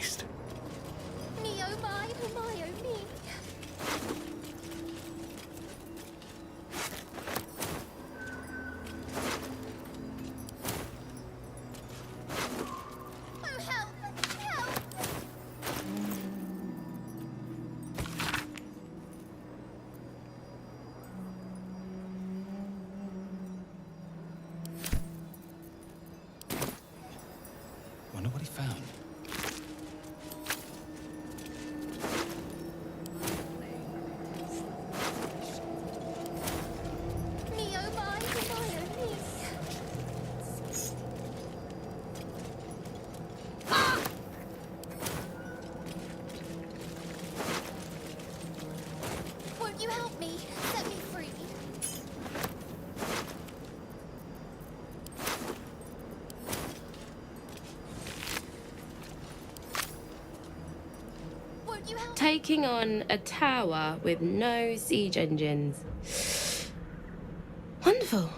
least. Me oh my oh me. Oh help! Help! Wonder what he found. Me oh my oh me. Won't you help me? Set me free. Won't you help? Taking on a tower with no siege engines. Wonderful.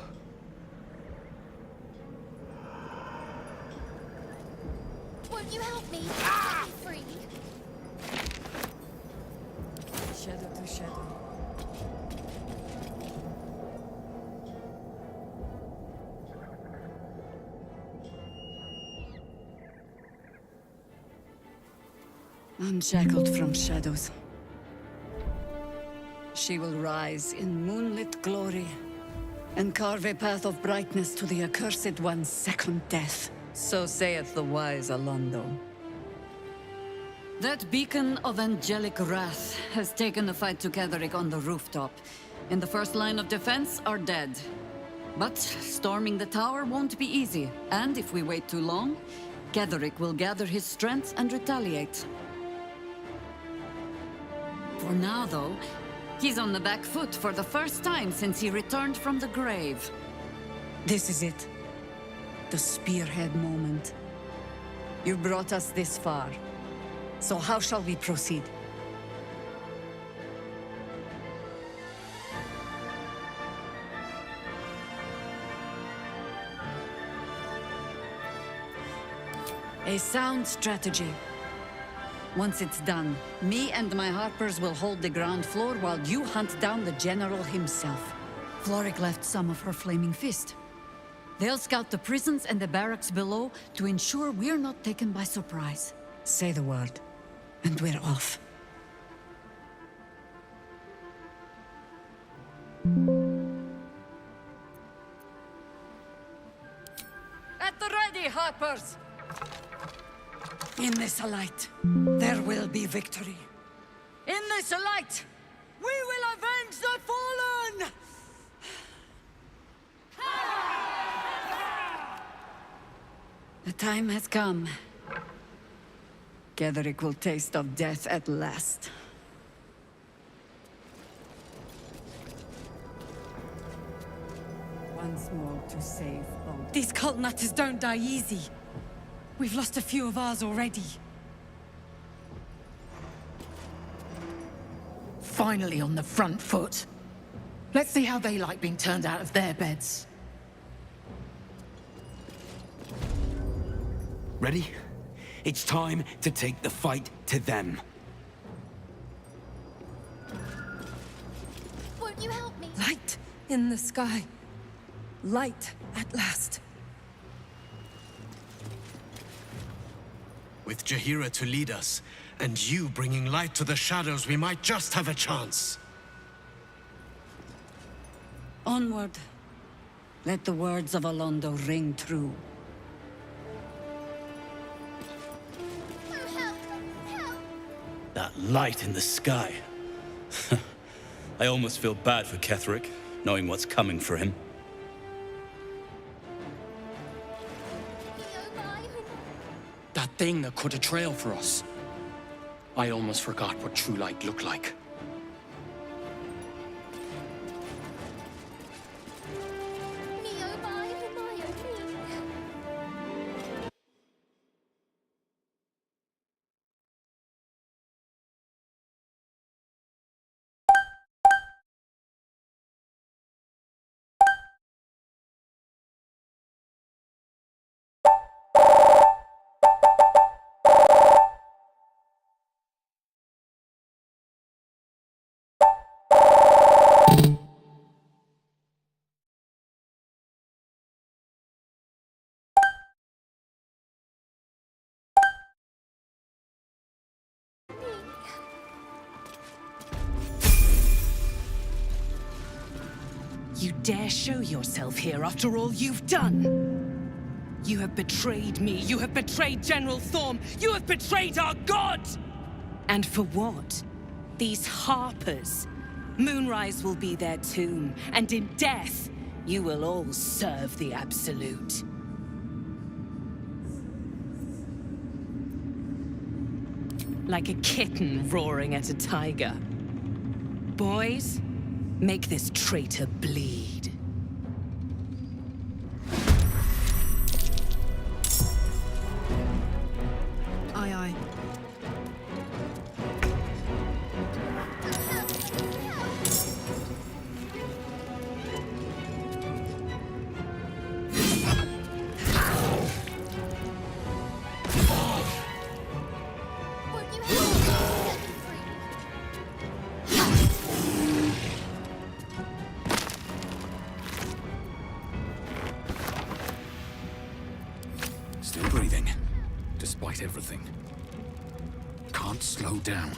Won't you help me? Set me free. Shadow to shadow. Unshackled from shadows, she will rise in moonlit glory and carve a path of brightness to the accursed one's second death. So saith the wise Alondo. That beacon of angelic wrath has taken the fight to Ketheric on the rooftop. In the first line of defense are dead. But storming the tower won't be easy, and if we wait too long, Ketheric will gather his strength and retaliate. For now, though, he's on the back foot for the first time since he returned from the grave. This is it. The spearhead moment. You brought us this far. So how shall we proceed? A sound strategy. Once it's done, me and my Harpers will hold the ground floor while you hunt down the General himself. Floric left some of her flaming fist. They'll scout the prisons and the barracks below to ensure we're not taken by surprise. Say the word, and we're off. At the ready, Harpers! In this light, there will be victory. In this light, we will avenge the fallen! The time has come. Ketheric will taste of death at last. Once more to save Baldur. These cult nutters don't die easy. We've lost a few of ours already. Finally on the front foot. Let's see how they like being turned out of their beds. Ready? It's time to take the fight to them. Won't you help me? Light in the sky. Light at last. With Jaheira to lead us, and you bringing light to the shadows, we might just have a chance. Onward. Let the words of Alondo ring true. Oh help! Help! That light in the sky. I almost feel bad for Ketheric, knowing what's coming for him. Me oh my oh That thing that cut a trail for us. I almost forgot what true light looked like. me oh my oh me. You dare show yourself here after all you've done? You have betrayed me. You have betrayed General Thorm. You have betrayed our god! And for what? These Harpers. Moonrise will be their tomb, and in death, you will all serve the Absolute. Like a kitten roaring at a tiger. Boys, make this traitor bleed. Aye, aye. Won't you help me? Set me free. Still breathing, despite everything. Can't slow down.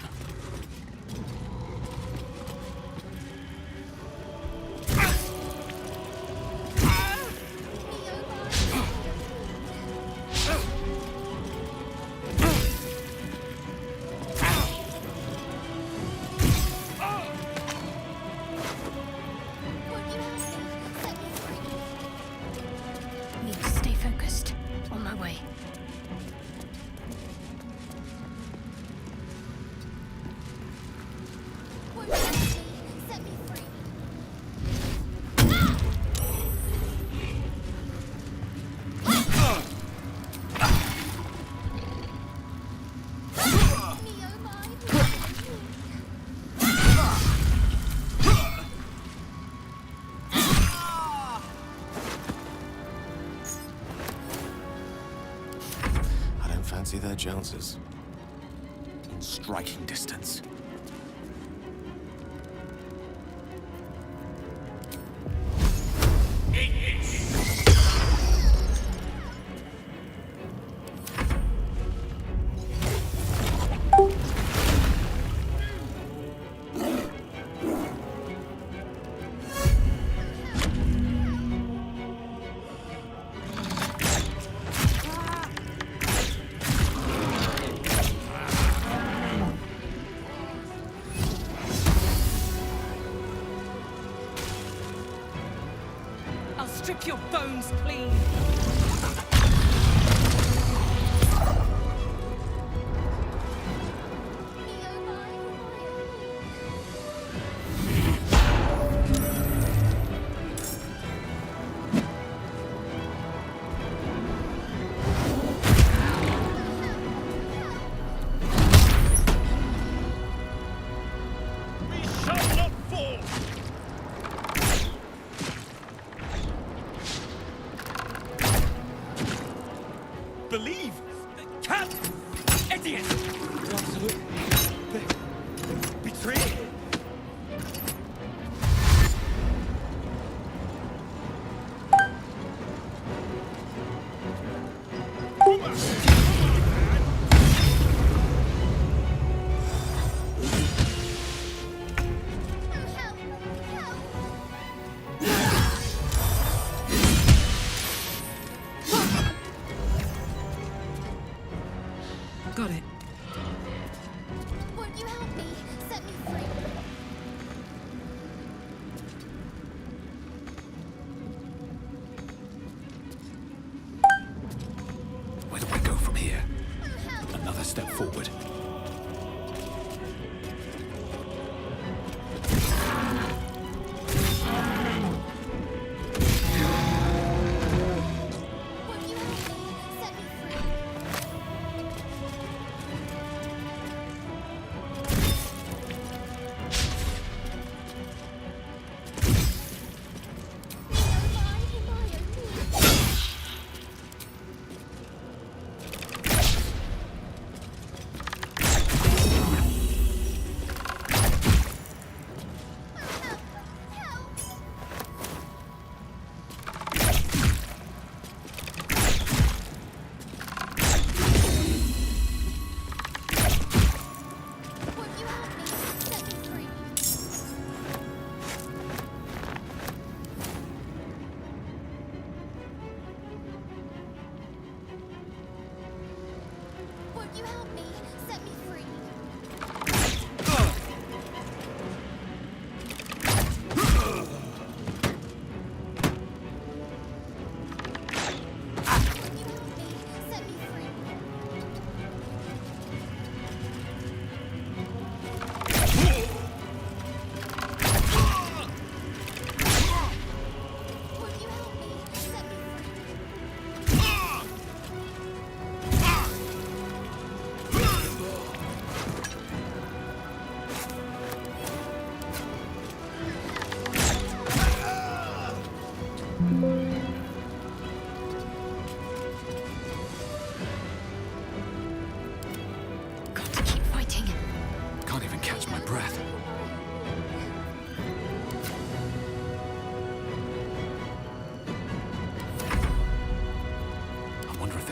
Won't you help me? Set me free. Need to stay focused. On my way. Won't you help me? Set me free. Me, oh my. I don't fancy their chances. In striking distance. I'll strip your bones clean. Me, oh my.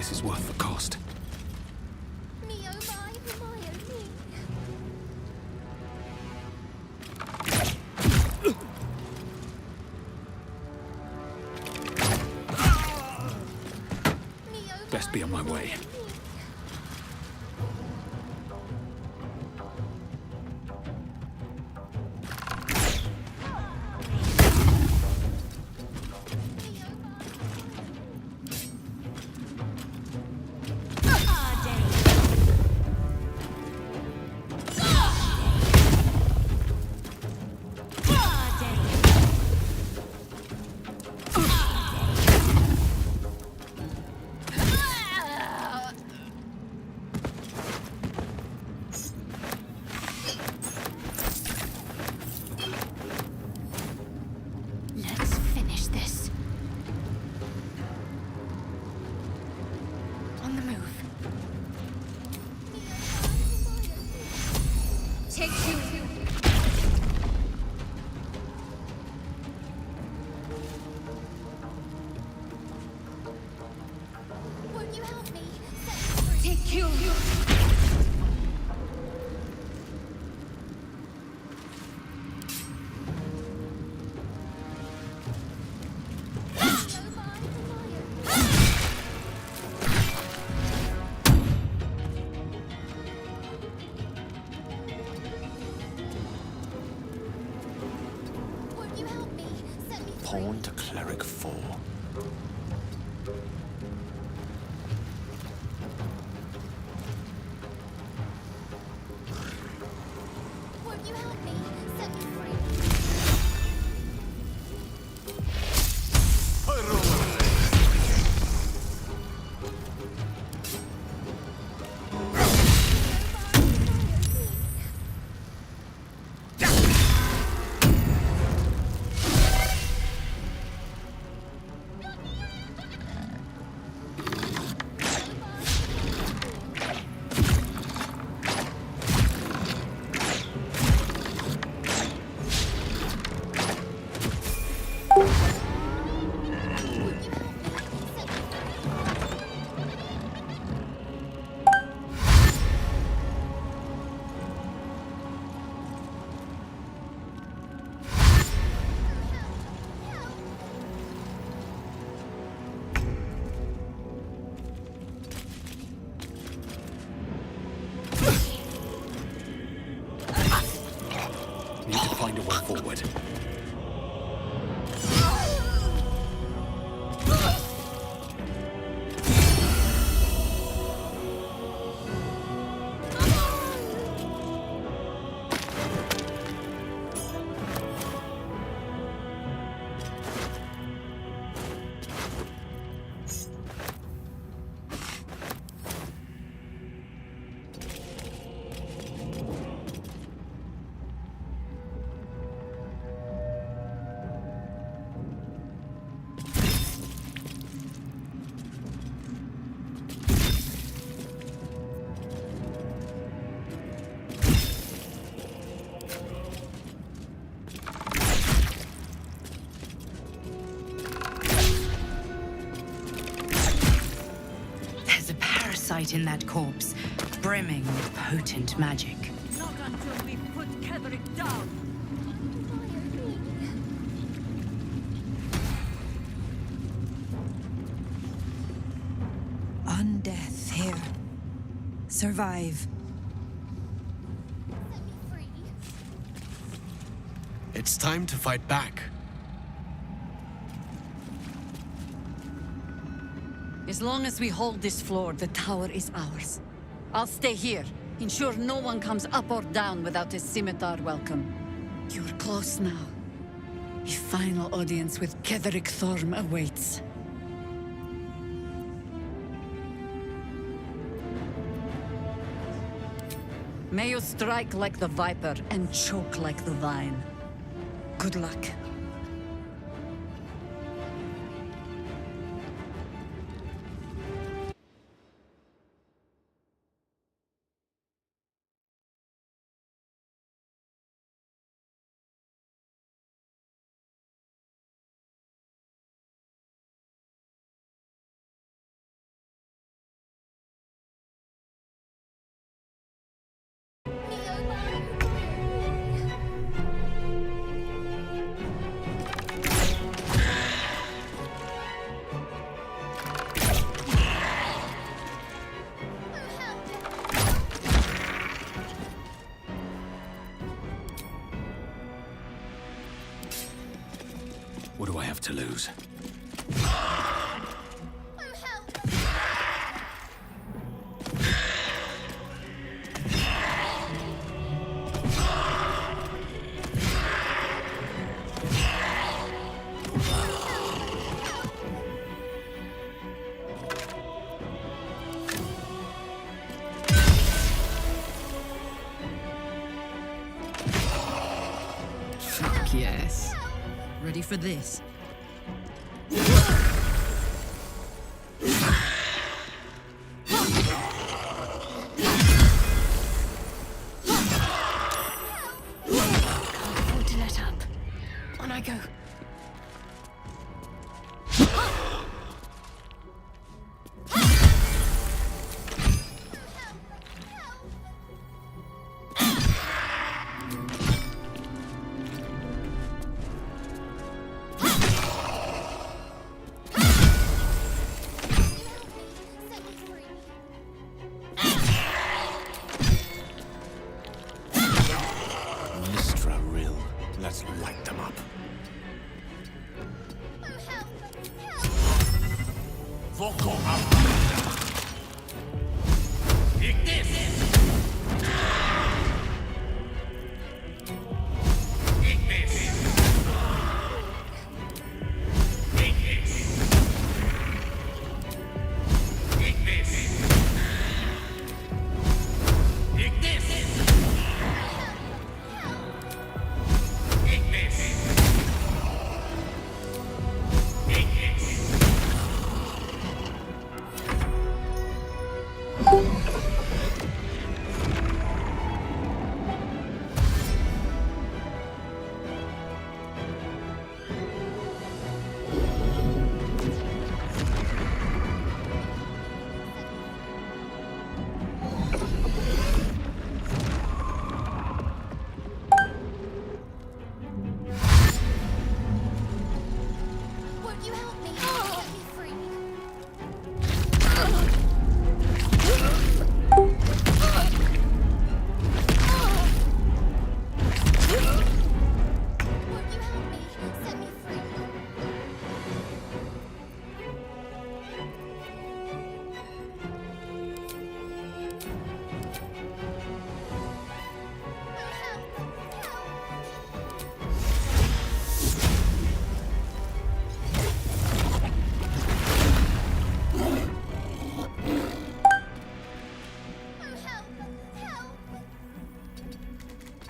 this is worth the cost. Me oh my, Hermione. Me oh Best be on my way. Let's finish this. On the move. Take two. Won't you help me? Set me free. Take two. Won't you help me? Set me free. Pawn to Cleric 4. Won't you help me? Set me free. Need to find a way forward. There's a parasite in that corpse, brimming with potent magic. Not until we put Ketherick down. Undeath here. Survive. Set me free. It's time to fight back. As long as we hold this floor, the tower is ours. I'll stay here. Ensure no one comes up or down without a scimitar welcome. You're close now. A final audience with Ketherick Thorm awaits. May you strike like the viper and choke like the vine. Good luck. What do I have to lose? Fuck yes. Ready for this? Afford to let up. On I go. Let's light them up. Won't you help me? Set me free. Won't you help me? Set me free.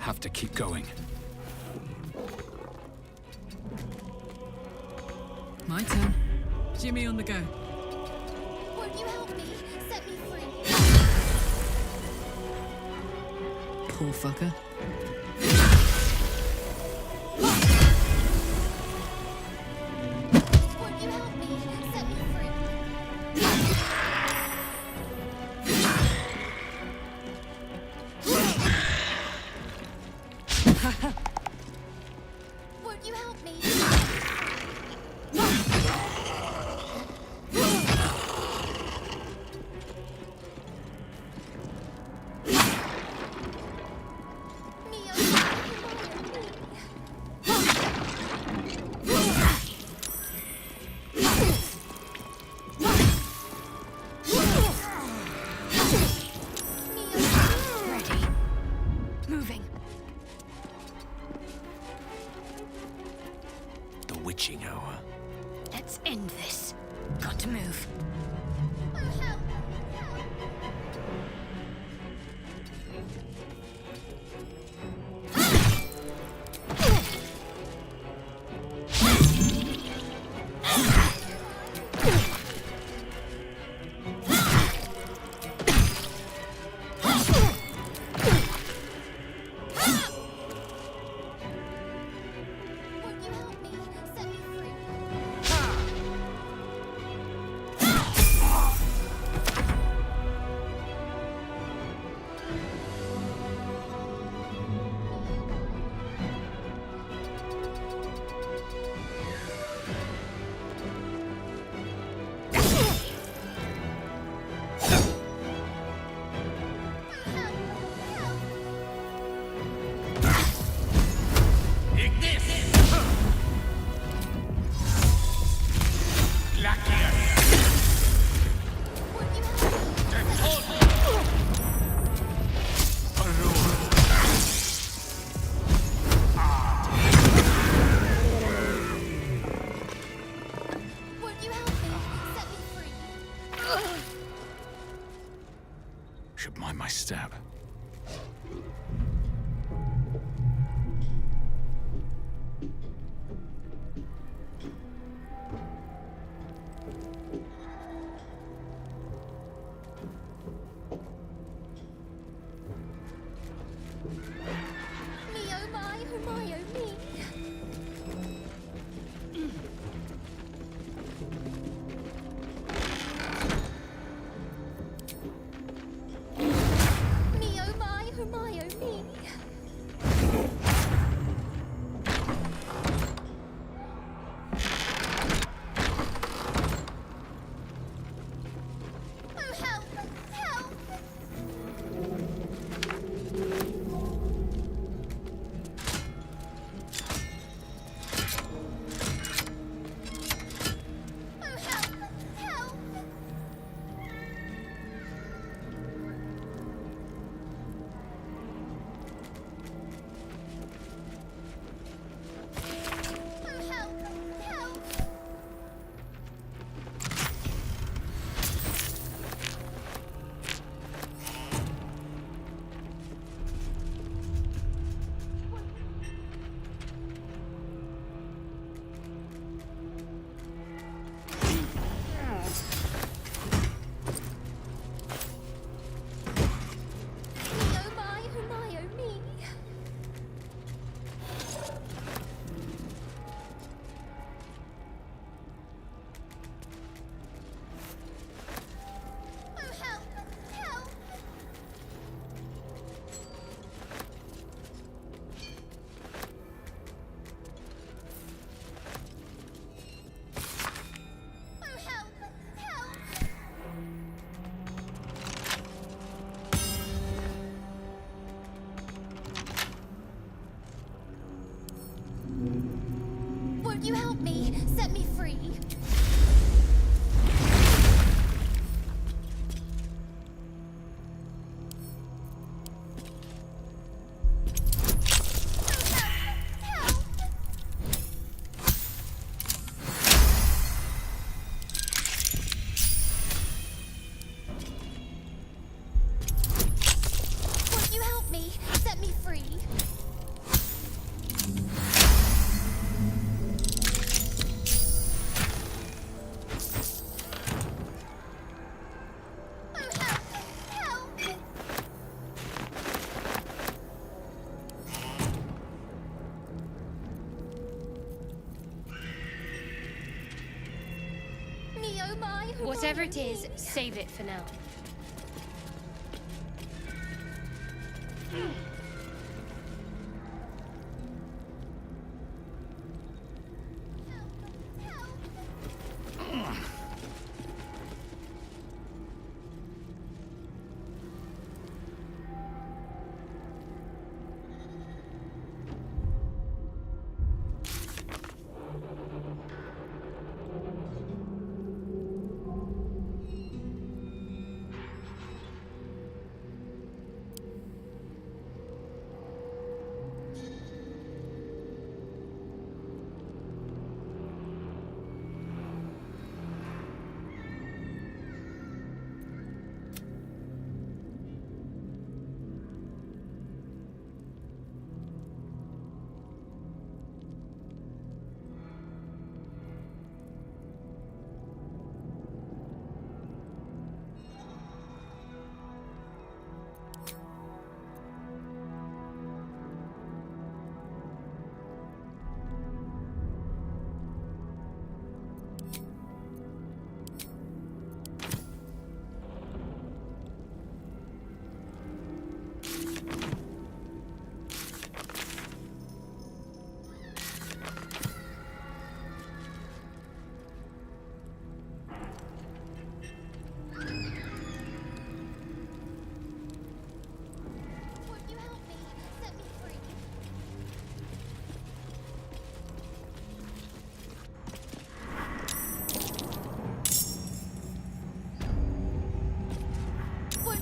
Have to keep going. My turn. Jimmy on the go. Won't you help me? Set me free. Poor fucker. Won't you help me? Set me free. Won't you help me? Ready. Moving. The witching hour. Let's end this. Got to move. Won't you help me? Set me free. Won't you help me? Set me free. Won't you help me? Set me free. Whatever it is, save it for now.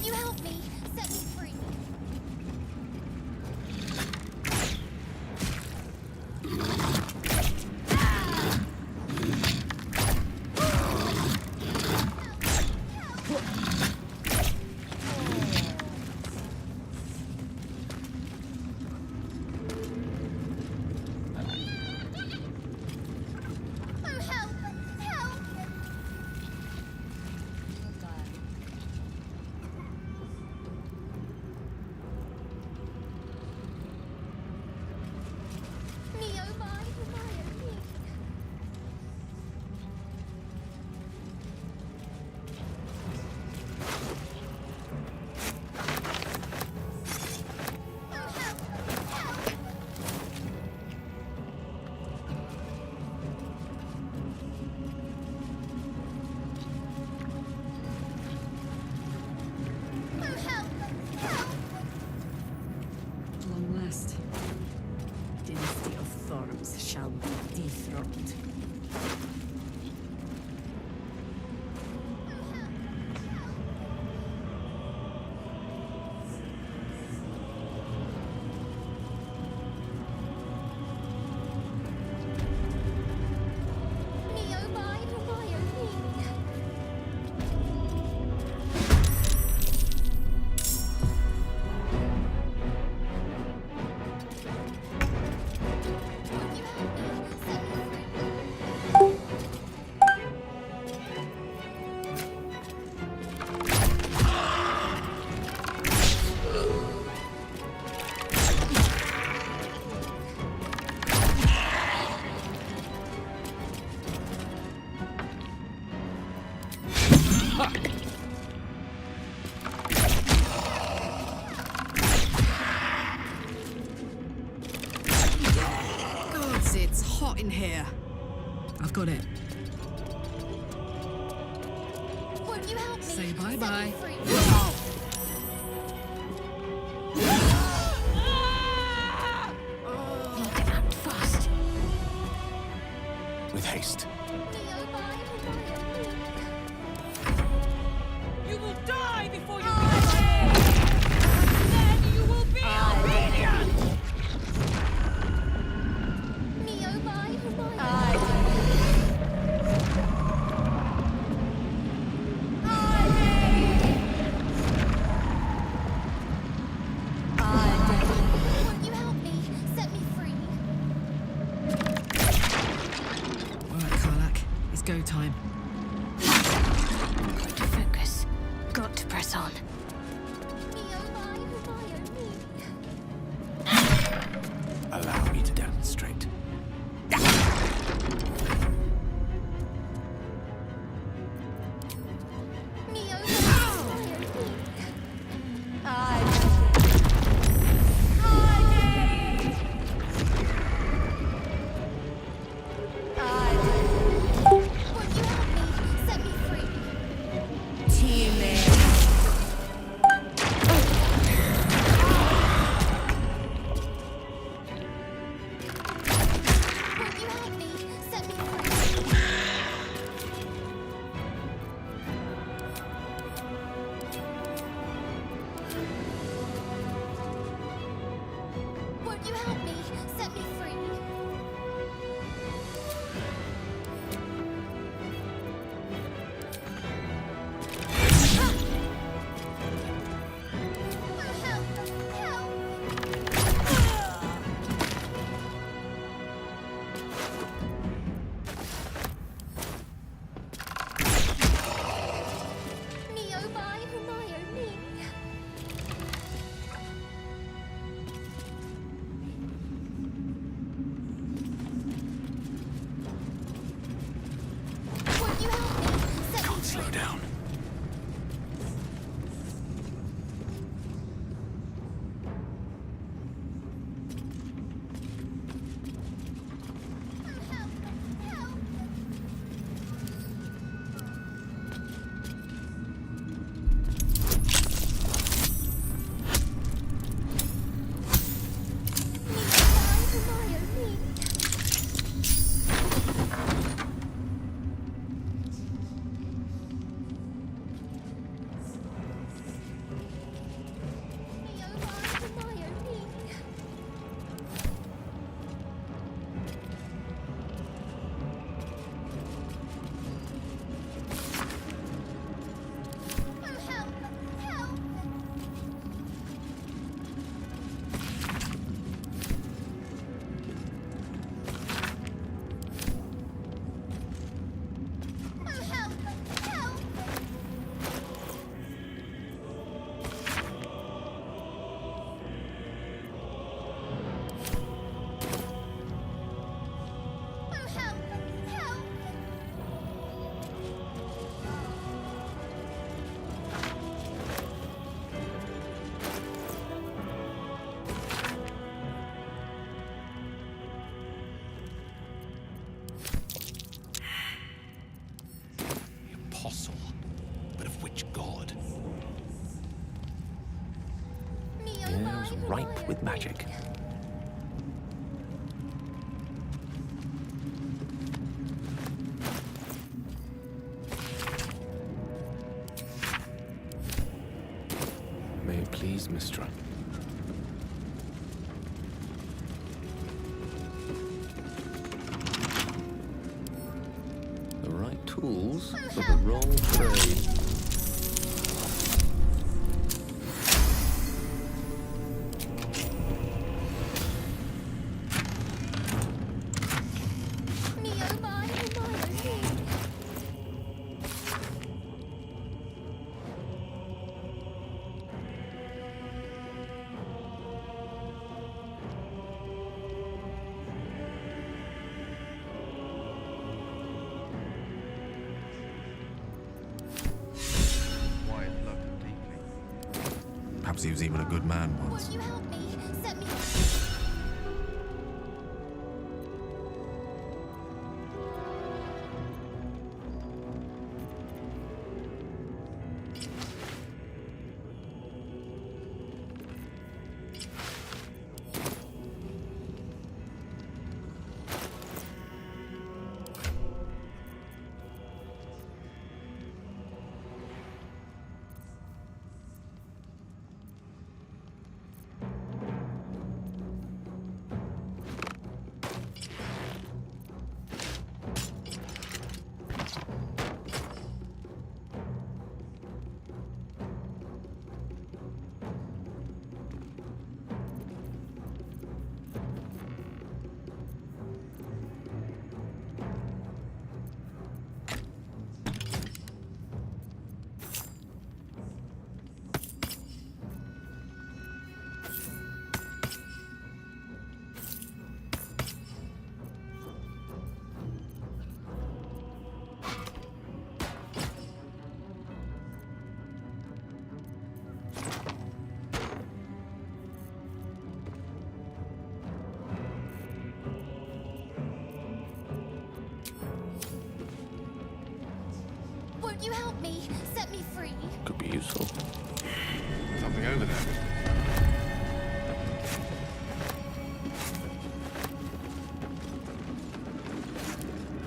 You help me. Set me free. Shall be dethroned. Gods, it's hot in here. I've got it. Won't you help me? Say Set me bye-bye. free. Need to act fast. with haste. You will die before you get my aid! Then you will be obedient! Won't you help me? Set me free. All right, Karlak. It's go time. Got to focus. Got to press on. Allow me to demonstrate. Won't you help me? Set me free. Slow down. Apostle, but of which god? Air's ripe with magic. May it please, Mistra. The right tools for the wrong trade. Perhaps he was even a good man once. Won't you help me? Set me Won't you help me? Set me free. Could be useful. Something over there.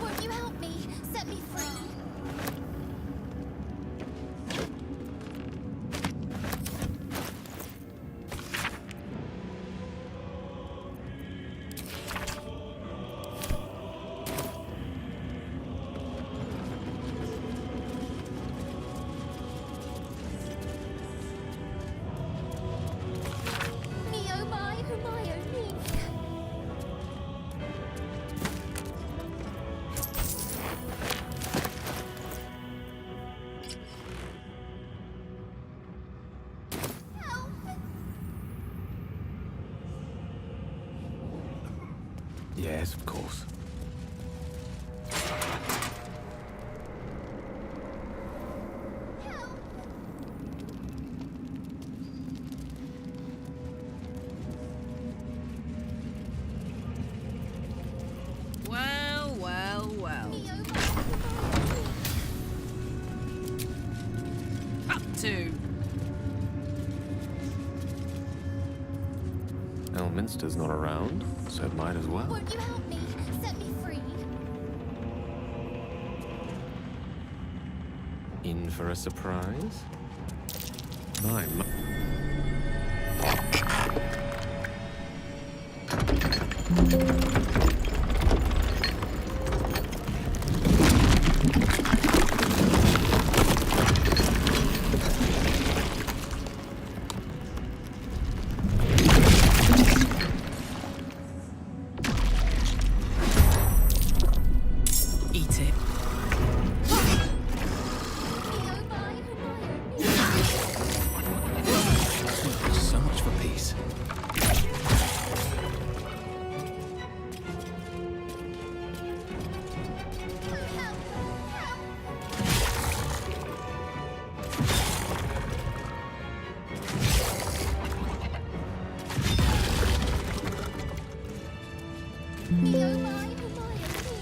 Won't you help me? Set me free. Me, oh my, oh my, oh me. Help! Yes, of course. Help! Well, well, well. Me, oh my, oh my. Up to. Elminster's not around, so it might as well. Won't you help me? Set me free. In for a surprise? My Eat it. Me, oh my, oh my, oh me. So much for peace. Help! Help! Me, oh my, oh my, oh me.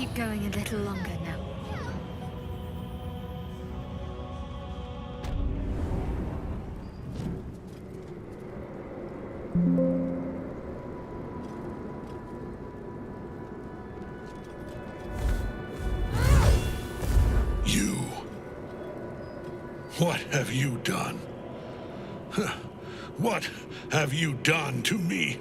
keep going a little longer now. You. What have you done? Huh. What have you done to me?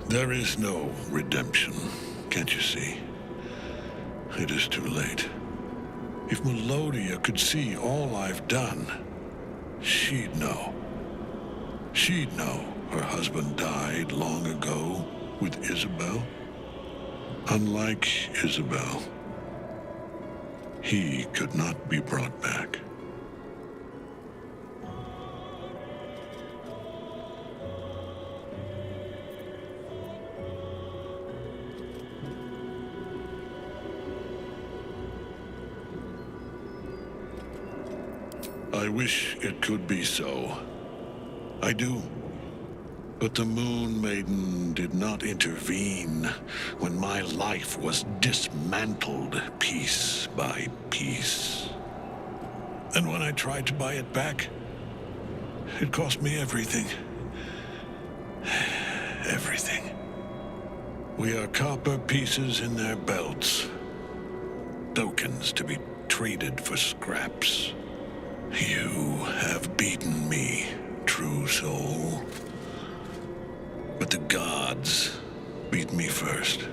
There is no redemption, can't you see? It is too late. If Melodia could see all I've done, she'd know. She'd know her husband died long ago with Isabel. Unlike Isabel, he could not be brought back. I wish it could be so. I do. But the Moon Maiden did not intervene when my life was dismantled piece by piece. And when I tried to buy it back, it cost me everything. Everything. We are copper pieces in their belts. Tokens to be traded for scraps. You have beaten me, true soul. But the gods beat me first.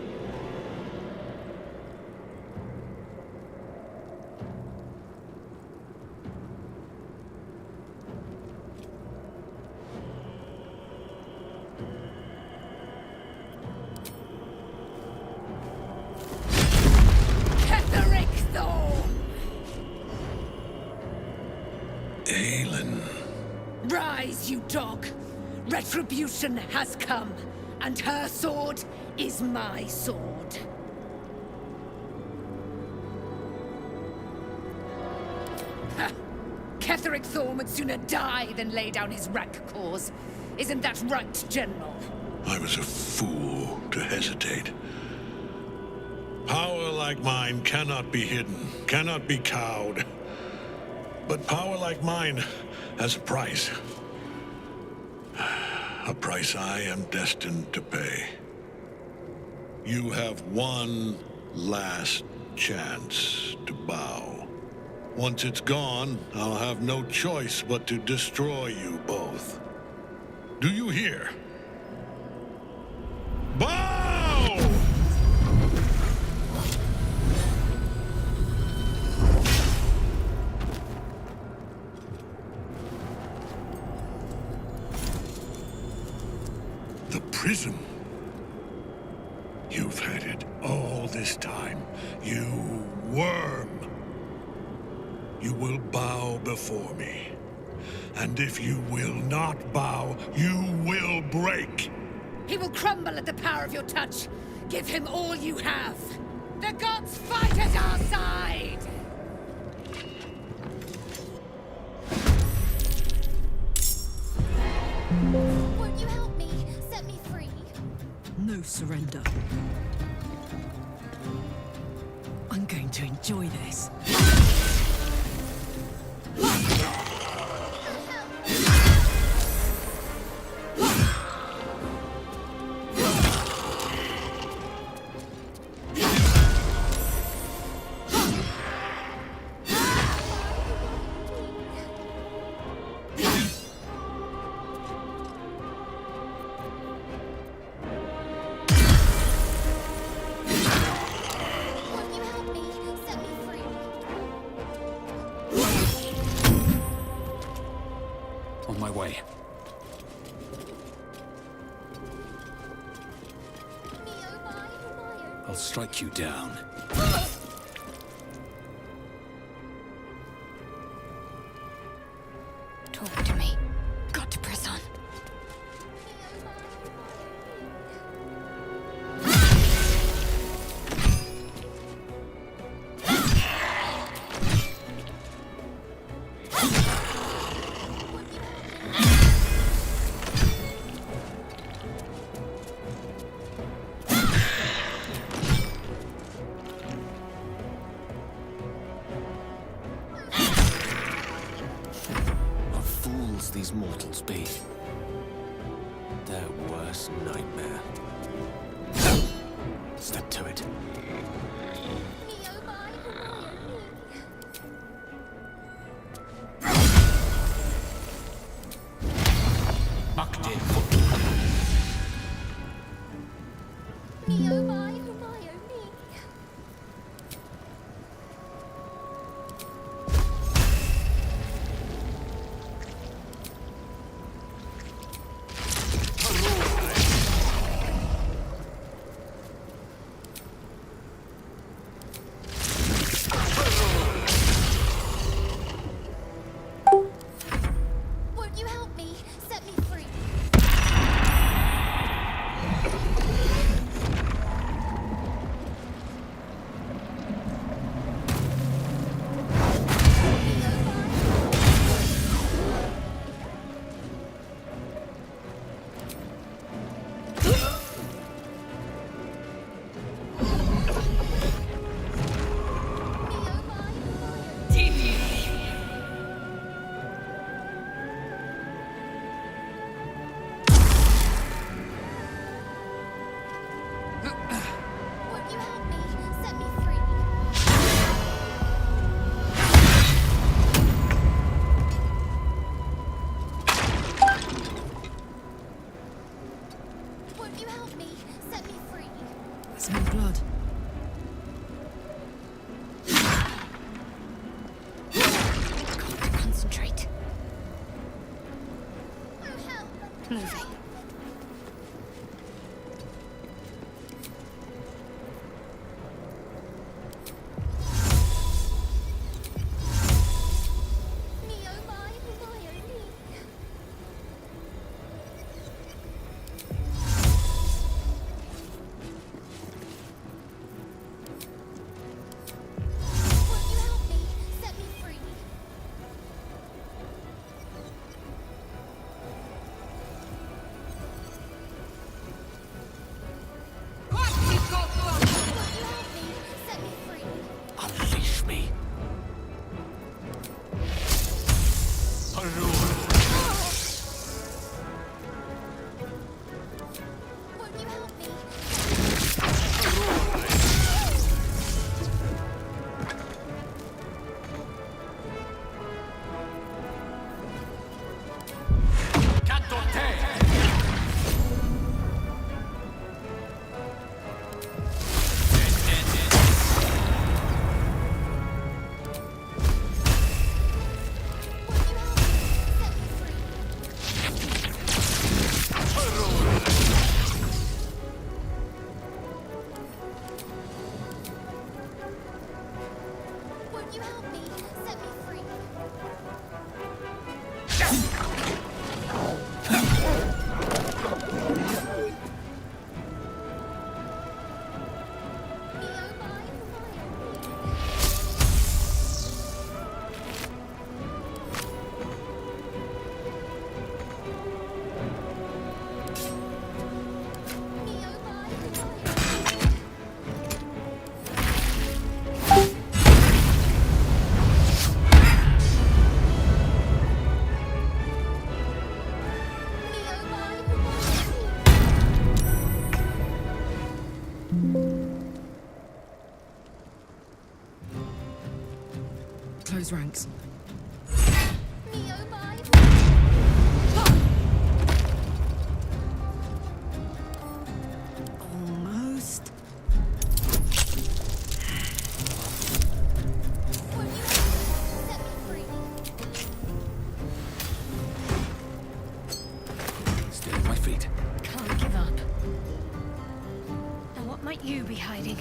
Rise, you dog! Retribution has come, and her sword is my sword. Ha! Ketheric Thorm would sooner die than lay down his rank cause. Isn't that right, General? I was a fool to hesitate. Power like mine cannot be hidden, cannot be cowed. But power like mine has a price. A price I am destined to pay. You have one last chance to bow. Once it's gone, I'll have no choice but to destroy you both. Do you hear? Bow! The prison. You've had it all this time, you worm. You will bow before me. And if you will not bow, you will break. He will crumble at the power of your touch. Give him all you have. The gods fight at our side! Won't you help me? Set me free. No surrender. I'm going to enjoy this. Won't you help me? Set me free. On my way. Me, oh my, I'll strike you down. Talk to me. God these mortals be? Their worst nightmare. Step to it. Close ranks. Almost. Still at my feet. Can't give up. Now what might you be hiding?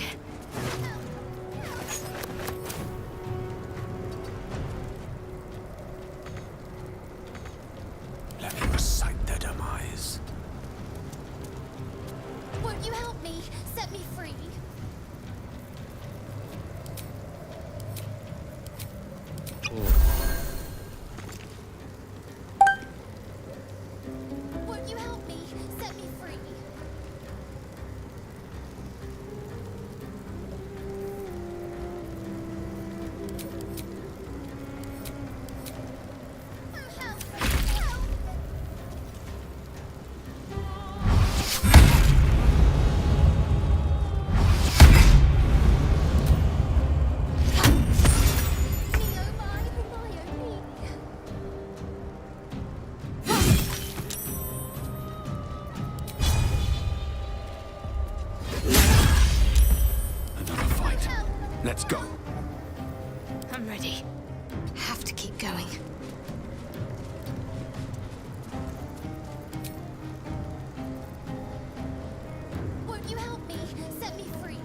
Let's go. I'm ready. Have to keep going. Won't you help me? Set me free.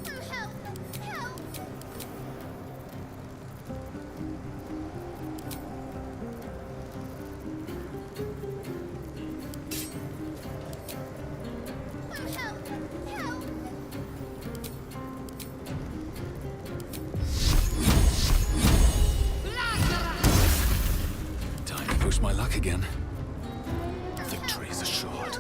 Help! Help! Help! Help! Time to push my luck again. Victory is assured.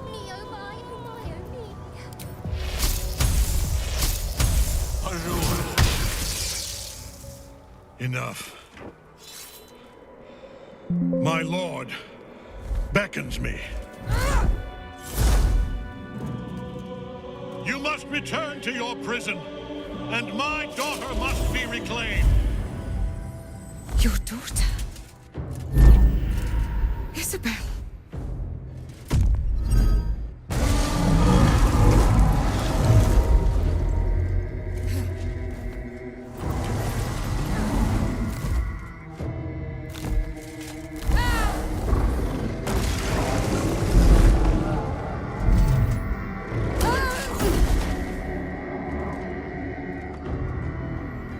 Me, oh my, oh me. Enough. My lord beckons me. You must return to your prison, and my daughter must be reclaimed. Your daughter? Isabel.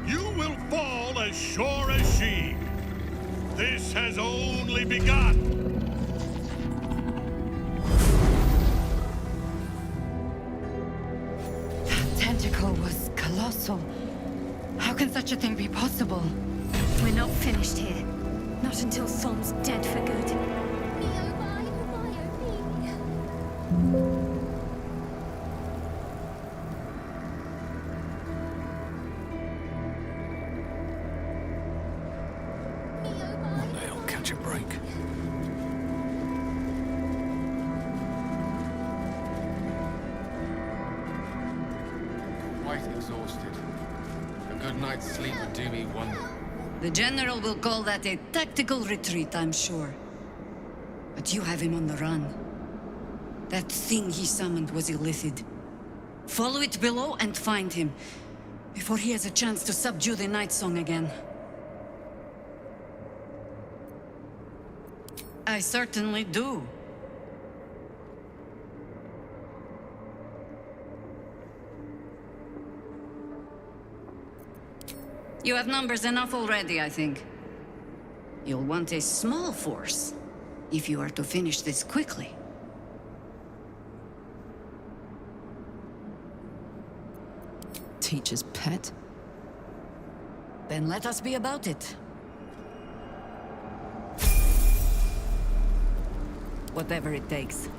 You will fall as sure as she. This has only begun. That tentacle was colossal. How can such a thing be possible? We're not finished here. Not until Thorm's dead for good. Me, oh my, oh me. Me, oh my. One day I'll catch a break. Quite exhausted. A good night's sleep would do me wonders. The General will call that a tactical retreat, I'm sure. But you have him on the run. That thing he summoned was illithid. Follow it below and find him, before he has a chance to subdue the Night Song again. I certainly do. You have numbers enough already, I think. You'll want a small force, if you are to finish this quickly. Teacher's pet? Then let us be about it. Whatever it takes.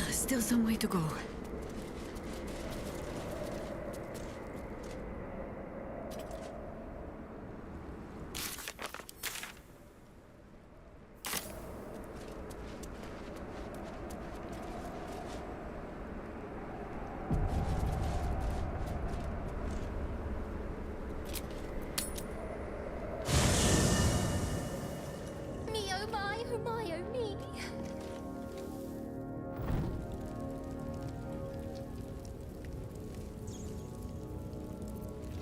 Still some way to go. Me oh my oh me.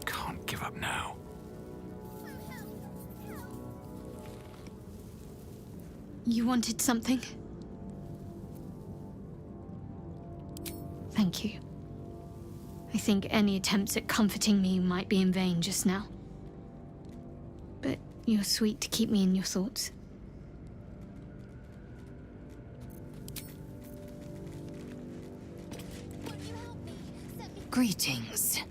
Can't give up now. You wanted something? Thank you. I think any attempts at comforting me might be in vain just now. But you're sweet to keep me in your thoughts. Greetings.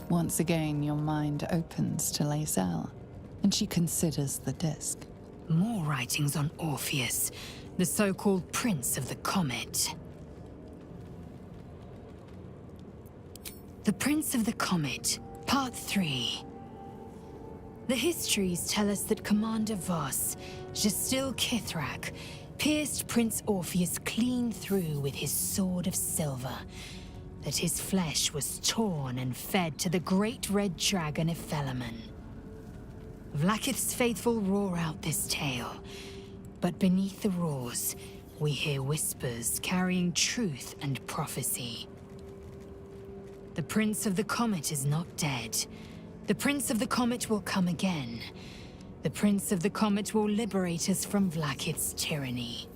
Once again, your mind opens to Lae'zel, and she considers the disc. More writings on Orpheus, the so-called Prince of the Comet. The Prince of the Comet, Part 3. The histories tell us that Commander Voss, Gestil Kithrak, pierced Prince Orpheus clean through with his sword of silver, that his flesh was torn and fed to the great red dragon Ephelemon. Vlaakith's faithful roar out this tale, but beneath the roars, we hear whispers carrying truth and prophecy. The Prince of the Comet is not dead. The Prince of the Comet will come again. The Prince of the Comet will liberate us from Vlaakith's tyranny.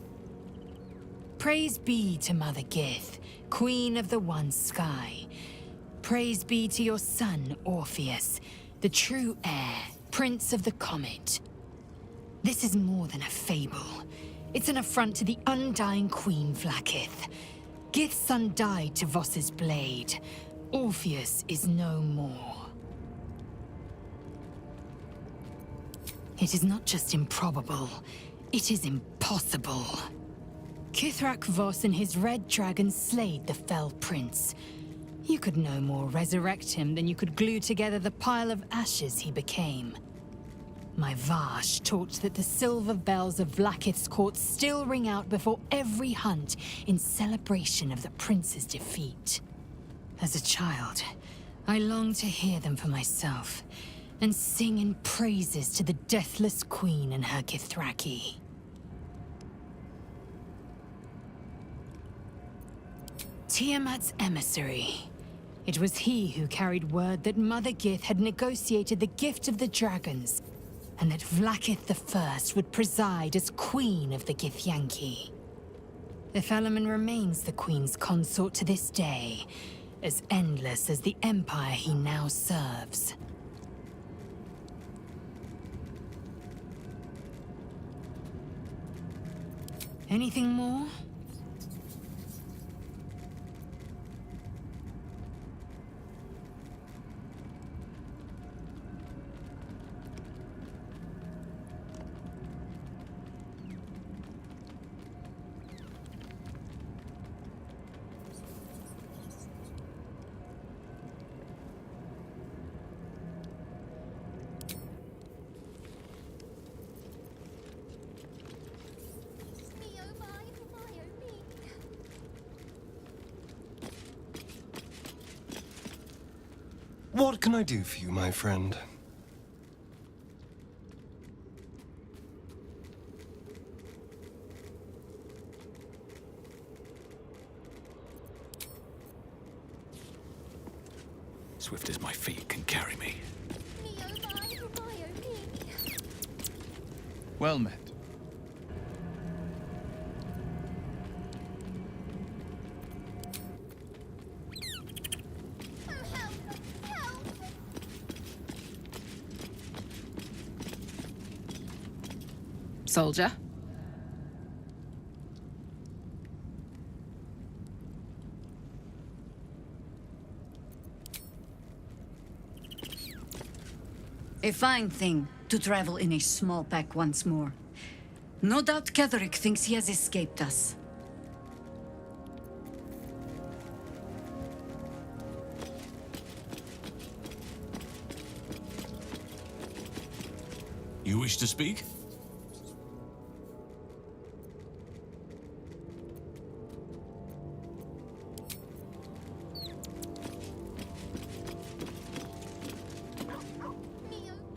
Praise be to Mother Gith, Queen of the One Sky. Praise be to your son, Orpheus, the true heir, Prince of the Comet. This is more than a fable. It's an affront to the undying Queen Vlaakith. Gith's son died to Voss's blade. Orpheus is no more. It is not just improbable, it is impossible. Kithrak Voss and his red dragon slayed the fell prince. You could no more resurrect him than you could glue together the pile of ashes he became. My Vash taught that the silver bells of Vlaakith's court still ring out before every hunt in celebration of the prince's defeat. As a child, I longed to hear them for myself, and sing in praises to the deathless queen and her Kithraki. Tiamat's emissary. It was he who carried word that Mother Gith had negotiated the gift of the dragons, and that Vlaakith I would preside as Queen of the Githyanki. Ephelemon remains the Queen's consort to this day, as endless as the empire he now serves. Anything more? What can I do for you, my friend? Swift as my feet can carry me. Well met. Soldier? A fine thing to travel in a small pack once more. No doubt Ketherick thinks he has escaped us. You wish to speak?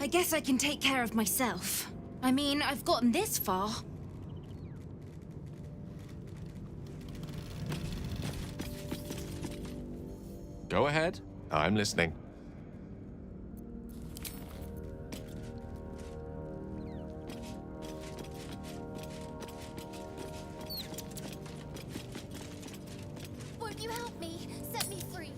I guess I can take care of myself. I mean, I've gotten this far. Go ahead. I'm listening. Won't you help me? Set me free.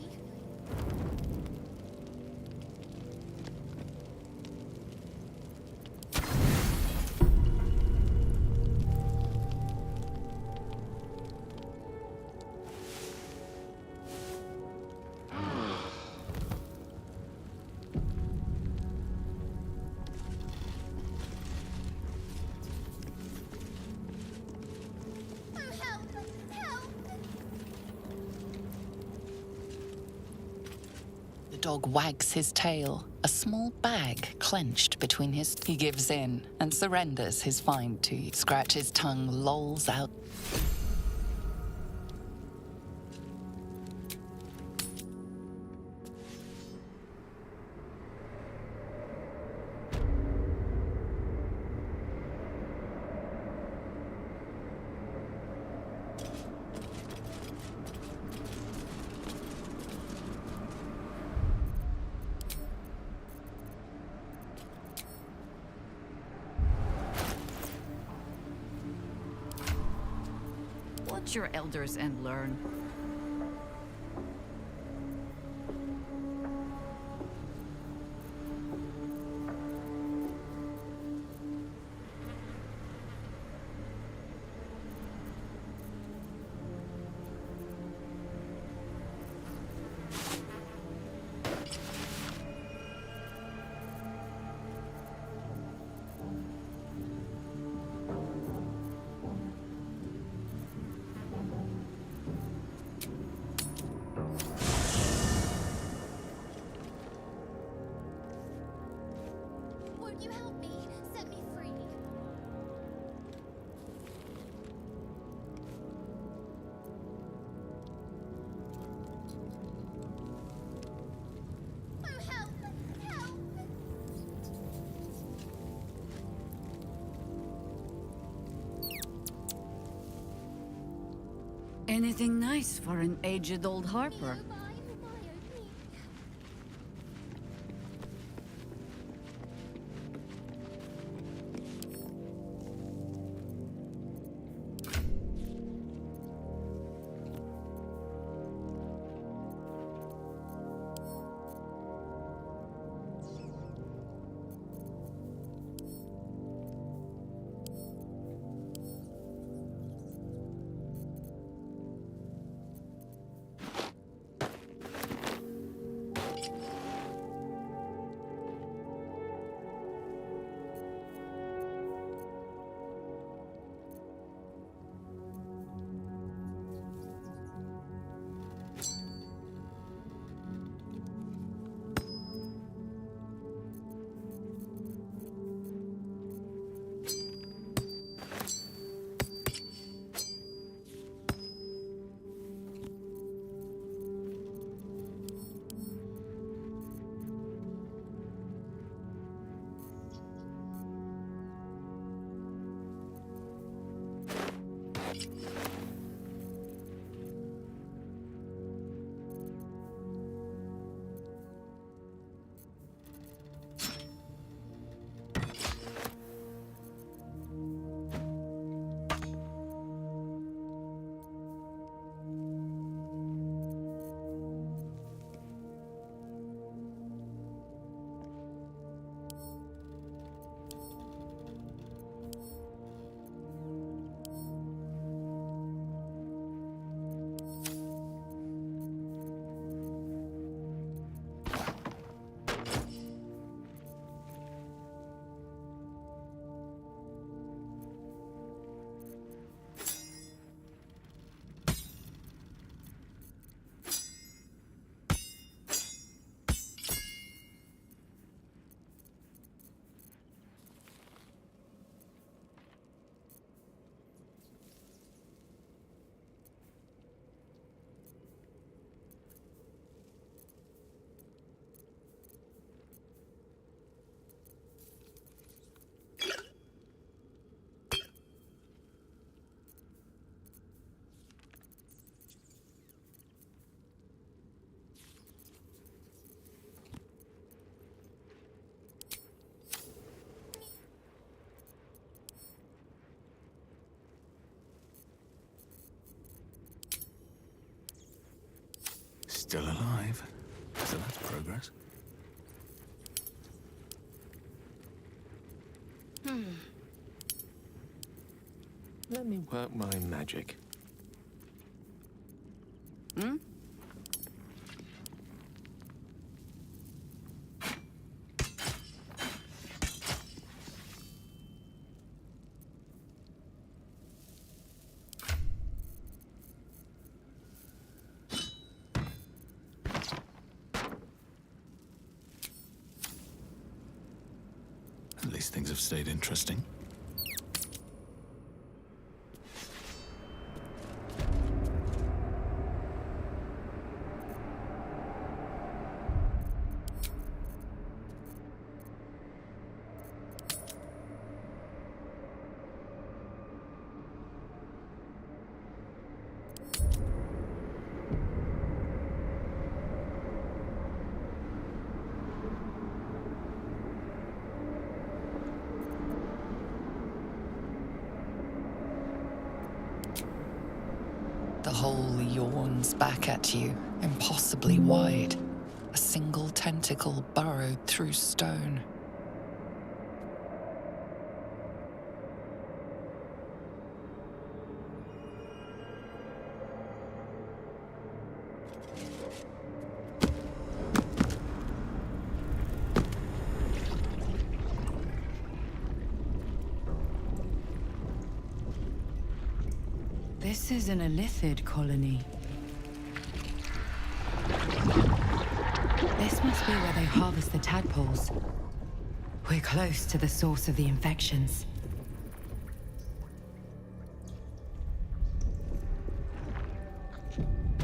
The dog wags his tail, a small bag clenched between his... He gives in and surrenders his fine teeth. Scratch's tongue lolls out. Watch your elders and learn. Won't you help me? Set me free. Oh, help! Help! Anything nice for an aged old harper? Still alive. So that's progress. Let me work my magic. Hmm? At least things have stayed interesting. The hole yawns back at you, impossibly wide. A single tentacle burrowed through stone. This is an Illithid colony. This must be where they harvest the tadpoles. We're close to the source of the infections.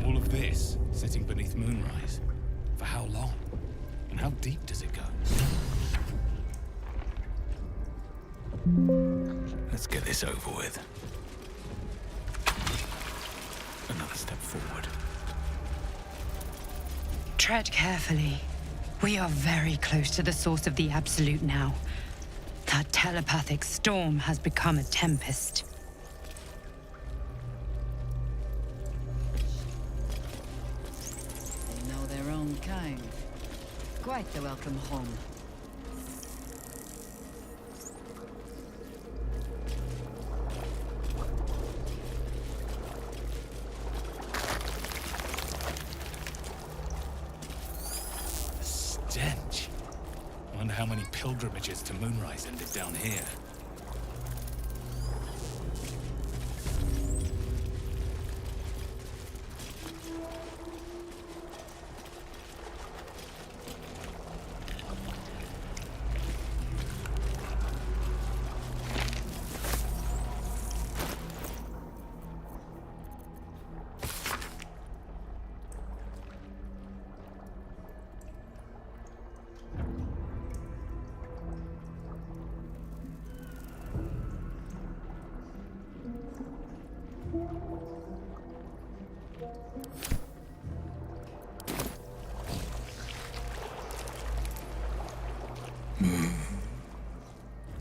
All of this sitting beneath moonrise. For how long? And how deep does it go? Let's get this over with. Another step forward. Tread carefully. We are very close to the source of the Absolute now. That telepathic storm has become a tempest. They know their own kind. Quite the welcome home. Stench. I wonder how many pilgrimages to Moonrise ended down here.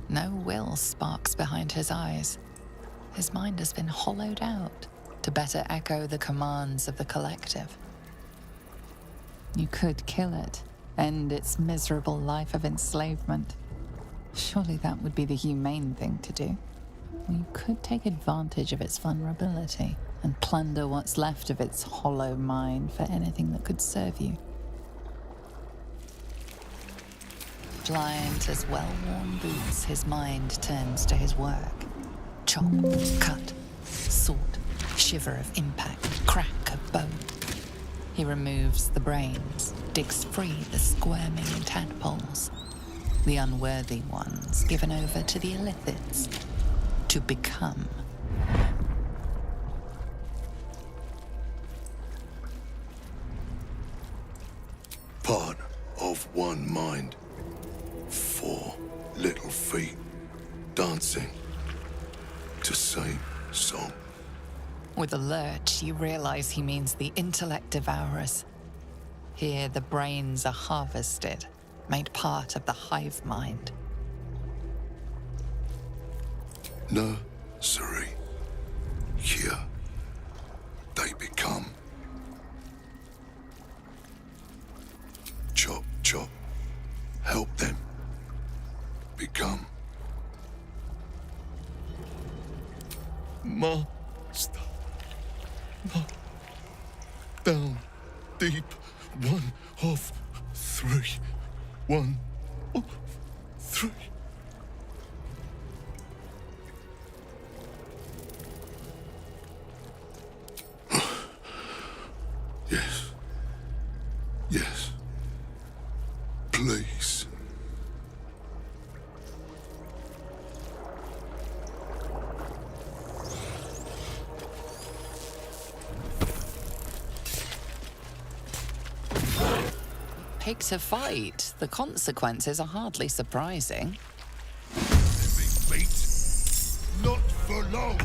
No will sparks behind his eyes. His mind has been hollowed out to better echo the commands of the collective. You could kill it, end its miserable life of enslavement. Surely that would be the humane thing to do. Or you could take advantage of its vulnerability and plunder what's left of its hollow mind for anything that could serve you. Blind as well-worn boots, his mind turns to his work. Chop, cut, sort, shiver of impact, crack of bone. He removes the brains, digs free the squirming tadpoles, the unworthy ones given over to the Illithids to become. Part of one mind. 4 little feet dancing to same song. With a lurch, you realize he means the intellect devourers. Here, the brains are harvested, made part of the hive mind. Nursery. Here, they become. help them become Master. Not down deep. 1 of 3. 1 of 3. Yes. Yes. Please. Pick to fight. The consequences are hardly surprising. Meat, not for long.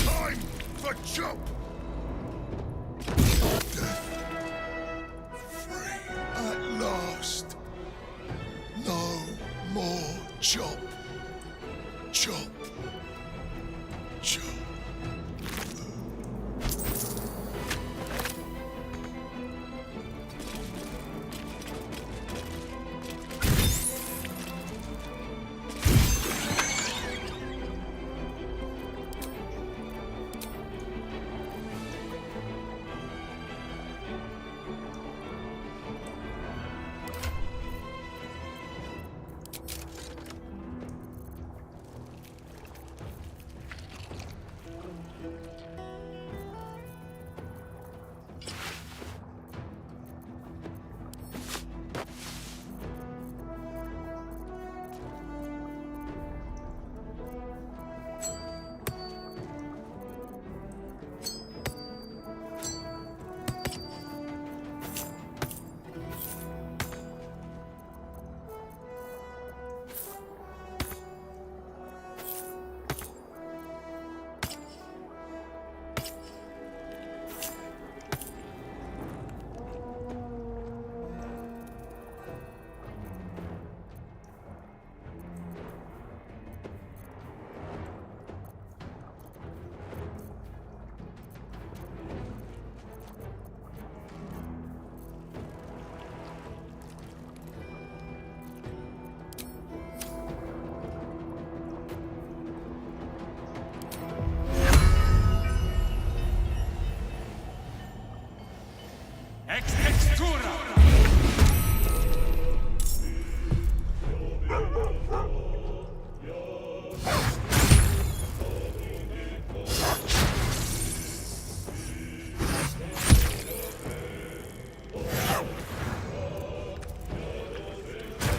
Time for chop. Death. Free at last. No more chop. Chop. Chop.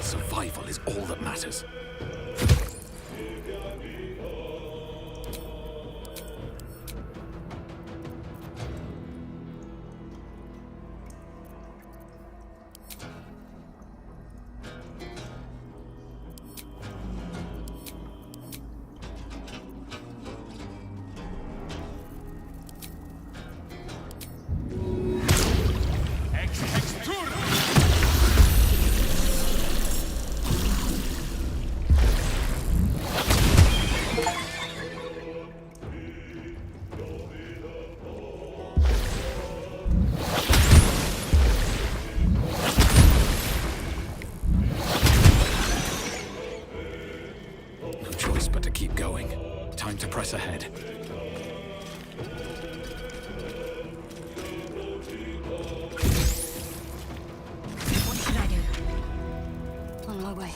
Survival is all that matters. Time to press ahead. What should I do? On my way.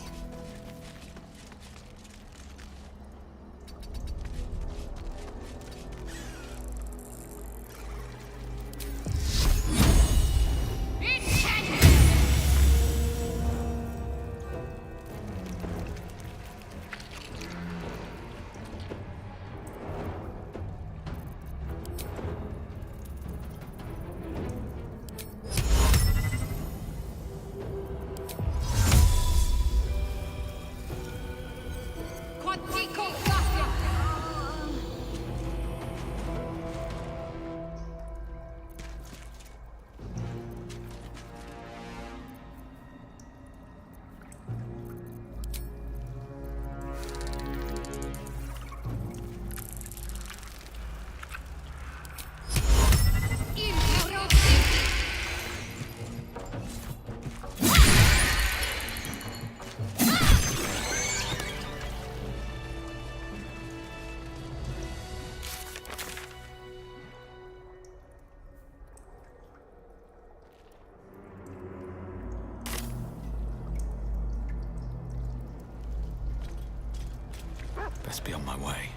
best be on my way.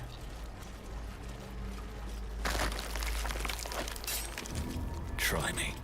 Try me.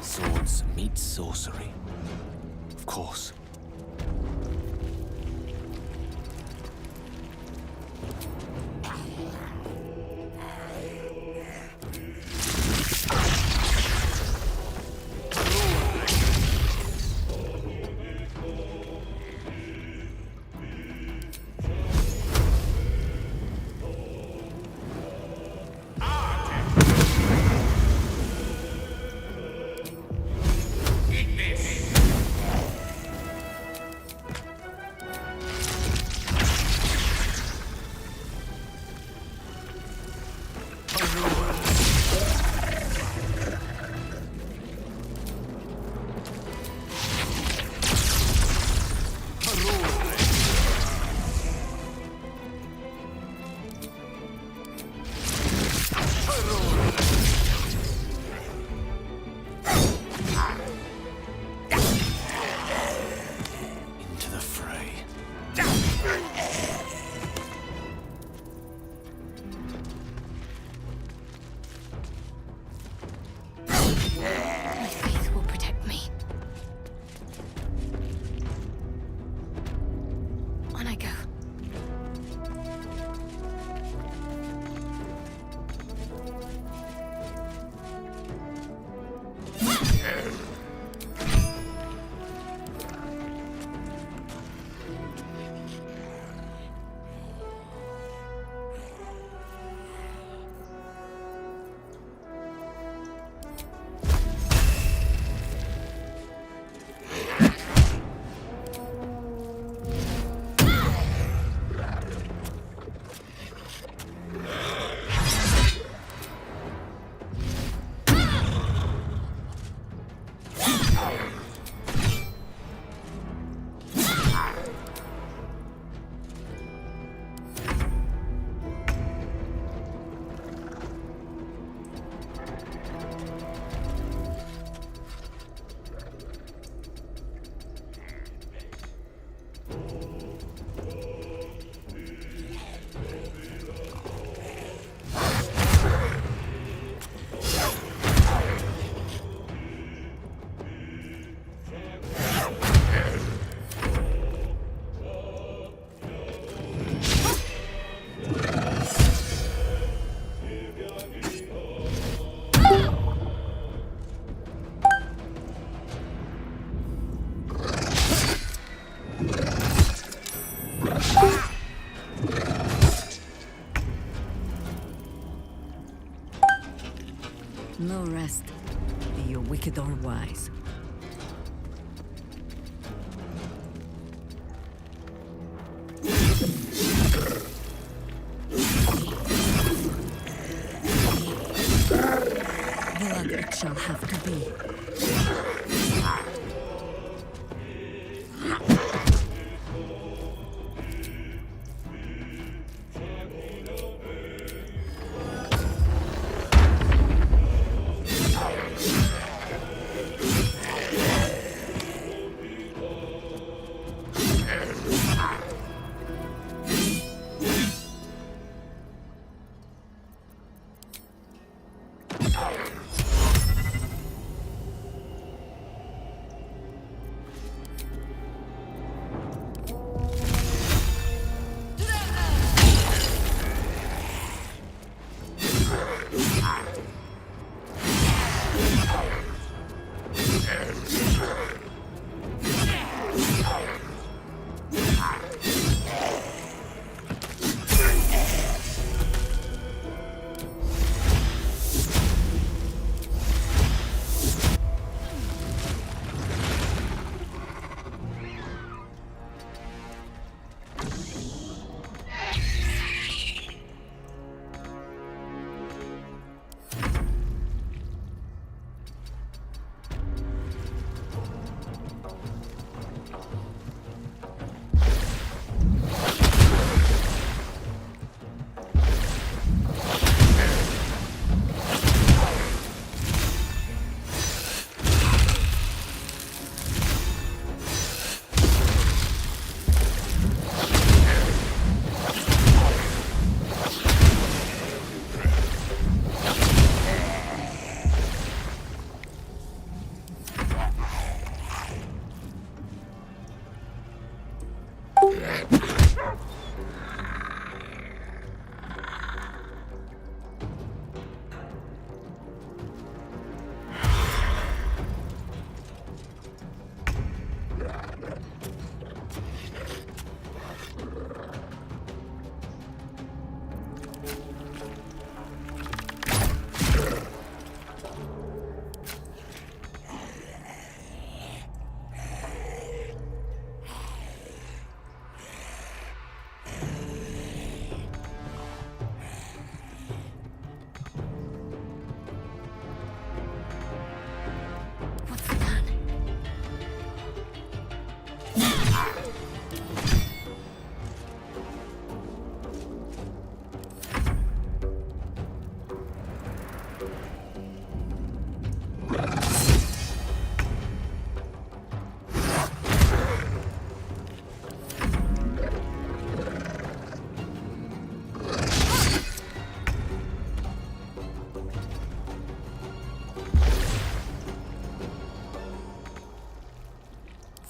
Swords meet sorcery. Of course. Into the fray. My faith will protect me. On I go. No rest, be you wicked or wise. Blood it shall have to be.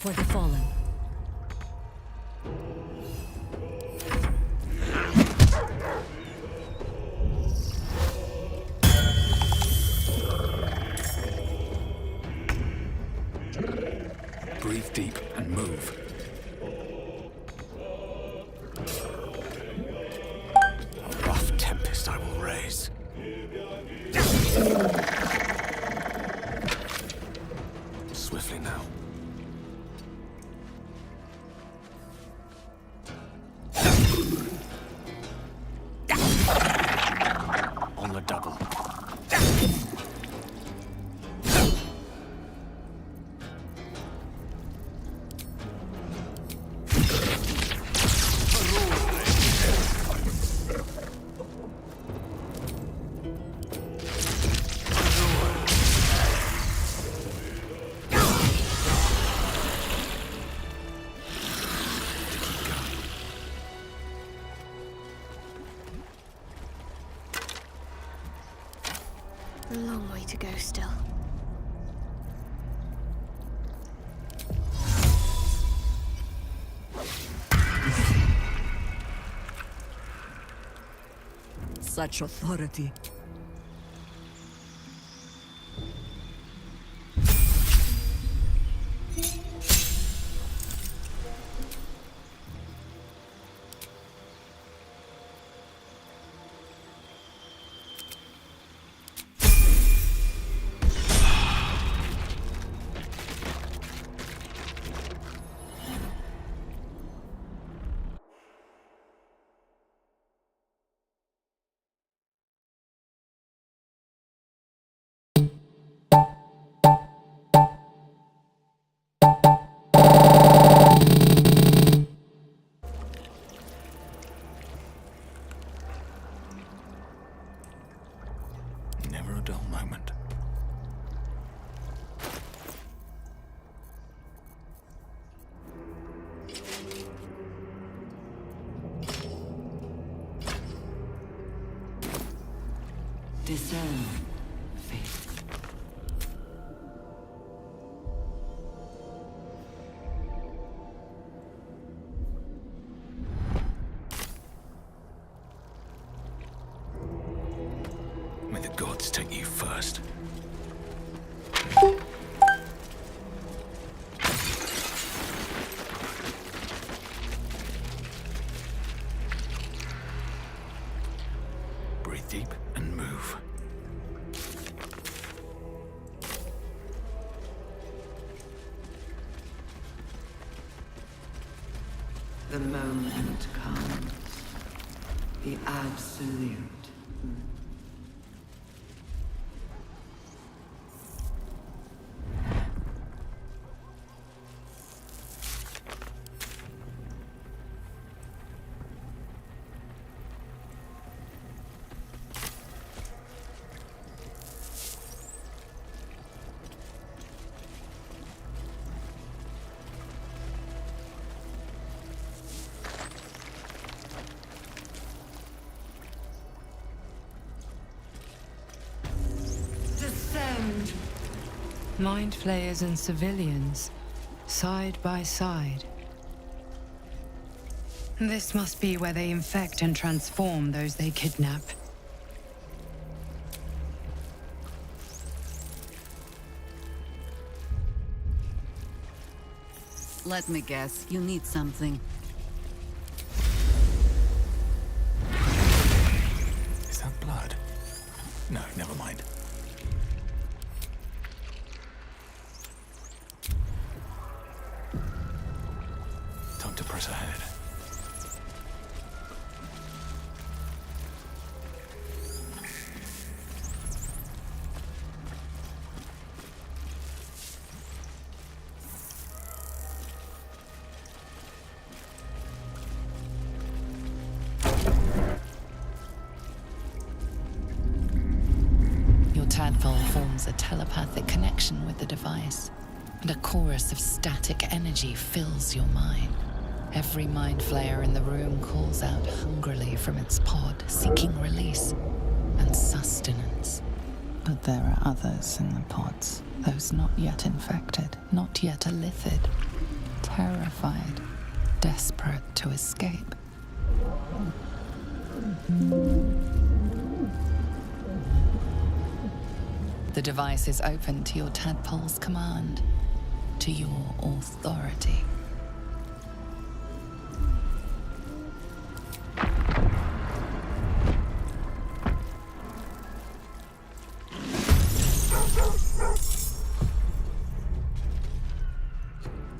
For the fallen. Breathe deep and move. A rough tempest I will raise. Swiftly now. On the double. A long way to go still. Such authority. Never a dull moment. Discern, faith. May the gods take you first. Breathe deep and move. The moment comes. The absolute. Mind flayers and civilians, side by side. This must be where they infect and transform those they kidnap. Let me guess, you need something. Is that blood? No, never mind. Time to press ahead. Your tadpole forms a telepathic connection with the device, and a chorus of static energy fills your mind. Every mind flayer in the room calls out hungrily from its pod, seeking release and sustenance. But there are others in the pods, those not yet infected, not yet elithid. terrified, desperate to escape. The device is open to your tadpole's command, to your authority.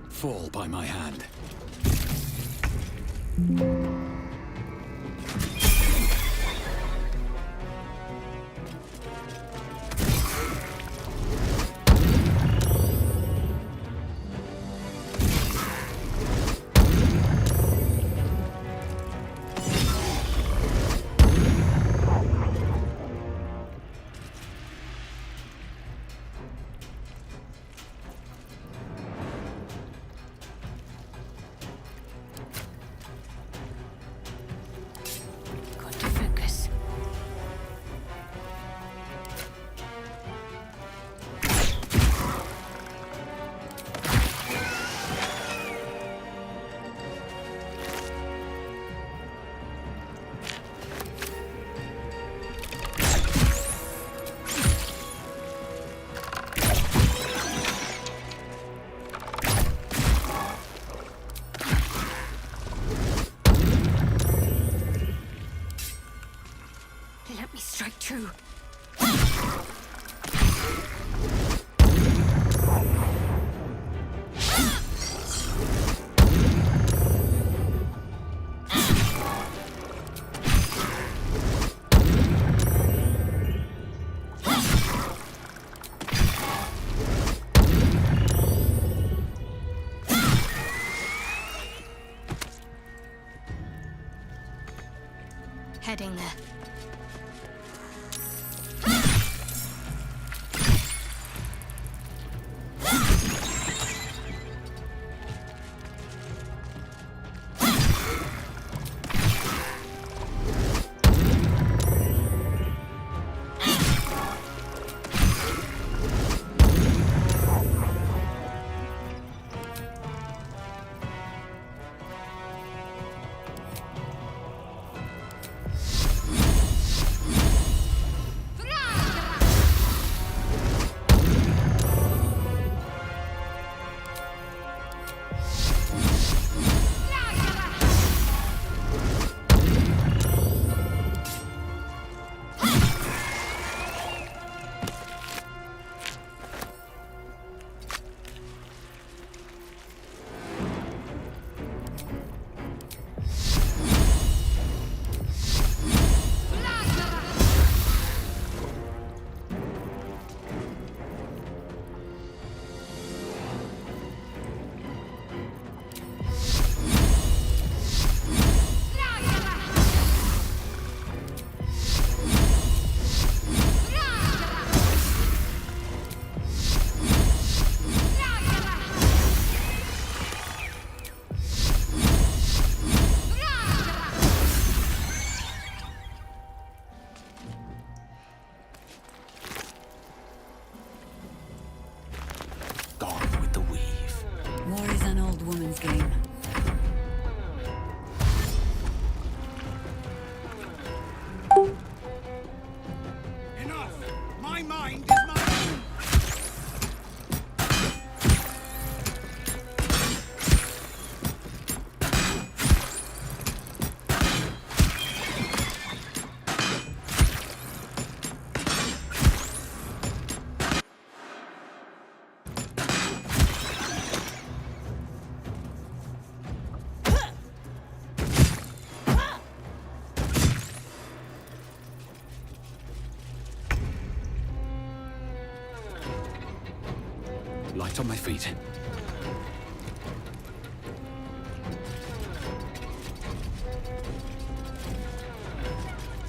Fall by my hand. Let me strike true. Heading there. War is an old woman's game. Enough! My mind is my own! Light on my feet.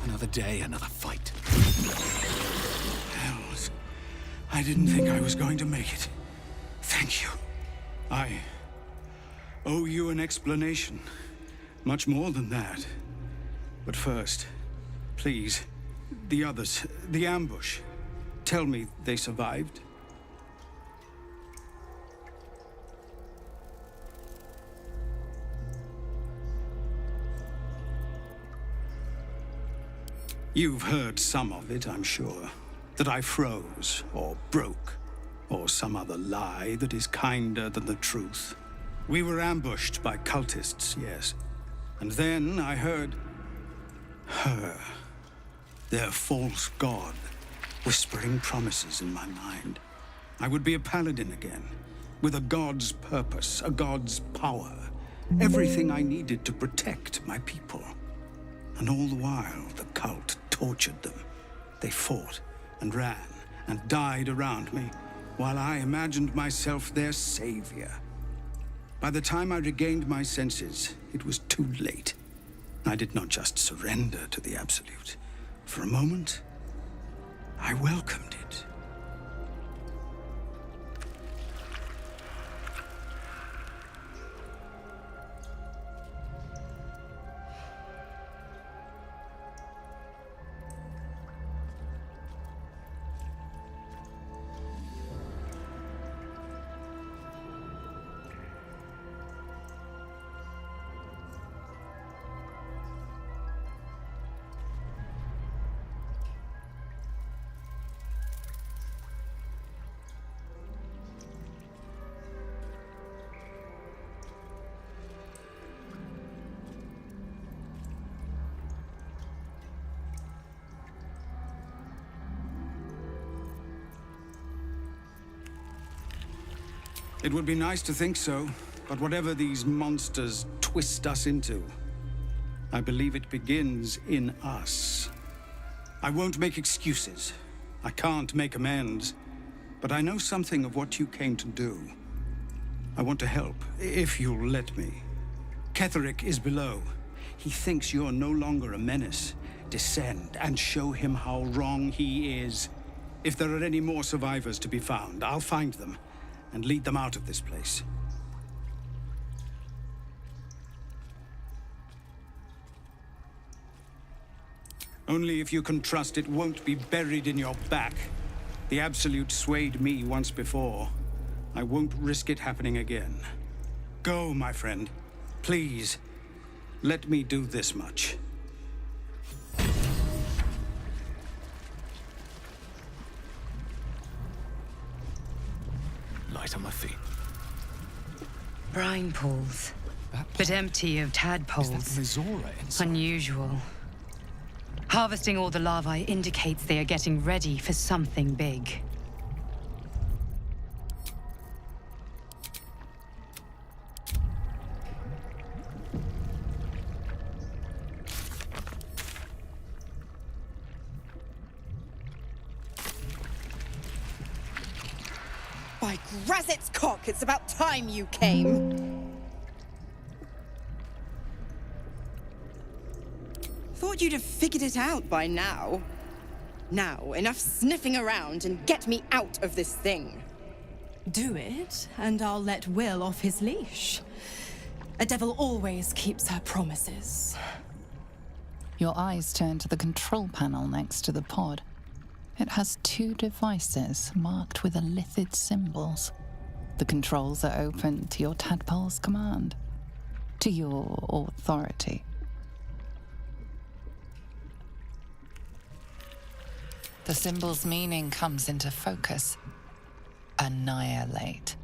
Another day, another fight. Hells. I didn't think I was going to make it. Thank you. I owe you an explanation. Much more than that. But first, please, the others, the ambush. Tell me they survived? You've heard some of it, I'm sure. That I froze, or broke, or some other lie that is kinder than the truth. We were ambushed by cultists, yes. And then I heard her, their false god, whispering promises in my mind. I would be a paladin again, with a god's purpose, a god's power. Everything I needed to protect my people. And all the while, the cult tortured them. They fought and ran and died around me, while I imagined myself their savior. By the time I regained my senses, it was too late. I did not just surrender to the Absolute. For a moment, I welcomed it. It would be nice to think so, but whatever these monsters twist us into, I believe it begins in us. I won't make excuses. I can't make amends, but I know something of what you came to do. I want to help, if you'll let me. Ketherick is below. He thinks you're no longer a menace. Descend and show him how wrong he is. If there are any more survivors to be found, I'll find them and lead them out of this place. Only if you can trust it won't be buried in your back. The Absolute swayed me once before. I won't risk it happening again. Go, my friend. Please, let me do this much. Light on my feet. Brine pools, but empty of tadpoles. Unusual. Harvesting all the larvae indicates they are getting ready for something big. By Grazit's cock, it's about time you came. Thought you'd have figured it out by now. Now, enough sniffing around and get me out of this thing. Do it, and I'll let Will off his leash. A devil always keeps her promises. Your eyes turn to the control panel next to the pod. It has two devices marked with elithid symbols. The controls are open to your tadpole's command, to your authority. The symbol's meaning comes into focus. Annihilate.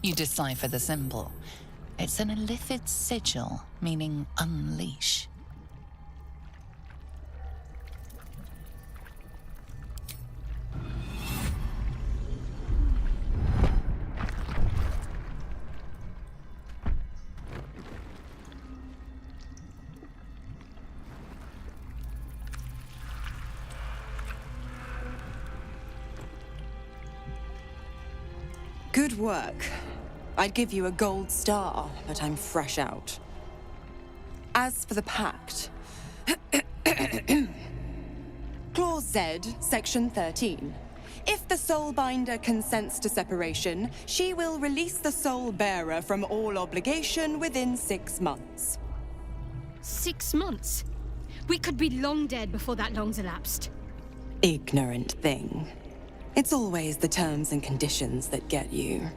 You decipher the symbol. It's an elithid sigil, meaning unleash. Good work. I'd give you a gold star, but I'm fresh out. As for the pact... Clause Z, Section 13. If the Soulbinder consents to separation, she will release the Soul Bearer from all obligation within 6 months. 6 months? We could be long dead before that long's elapsed. Ignorant thing. It's always the terms and conditions that get you.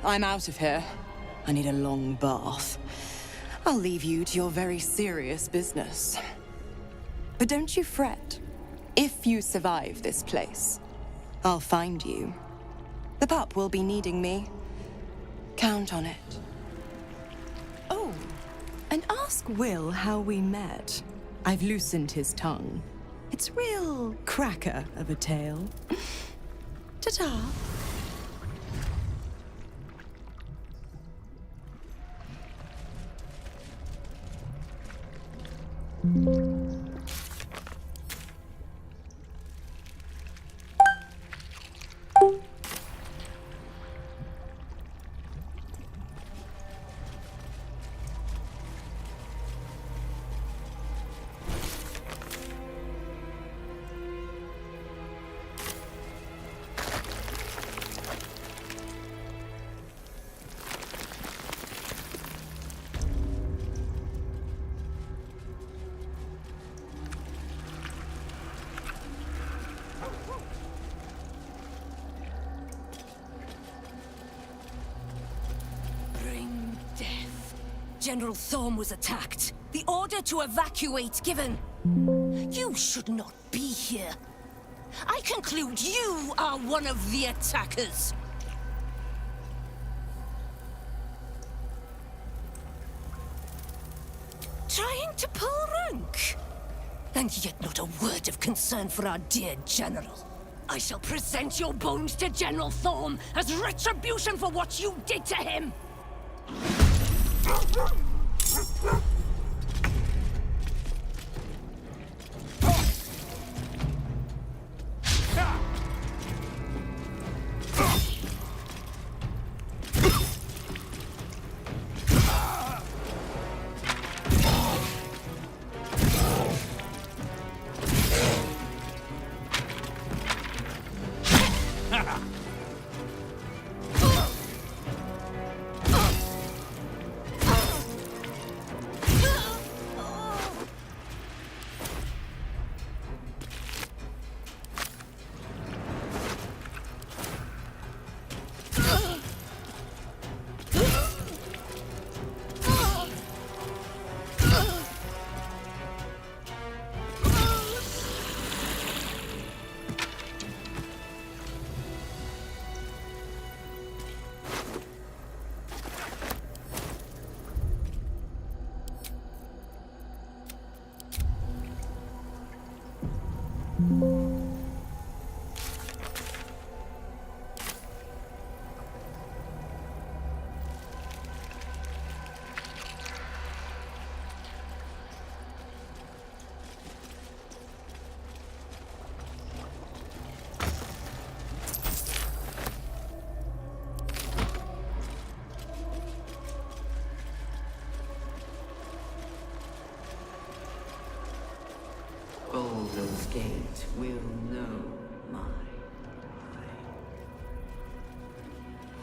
I'm out of here. I need a long bath. I'll leave you to your very serious business. But don't you fret. If you survive this place, I'll find you. The pup will be needing me. Count on it. Oh, and ask Will how we met. I've loosened his tongue. It's real cracker of a tale. Ta-ta. General Thorm was attacked. The order to evacuate given. You should not be here. I conclude you are one of the attackers. Trying to pull rank? And yet not a word of concern for our dear General. I shall present your bones to General Thorm as retribution for what you did to him. Baldur's Gate will know my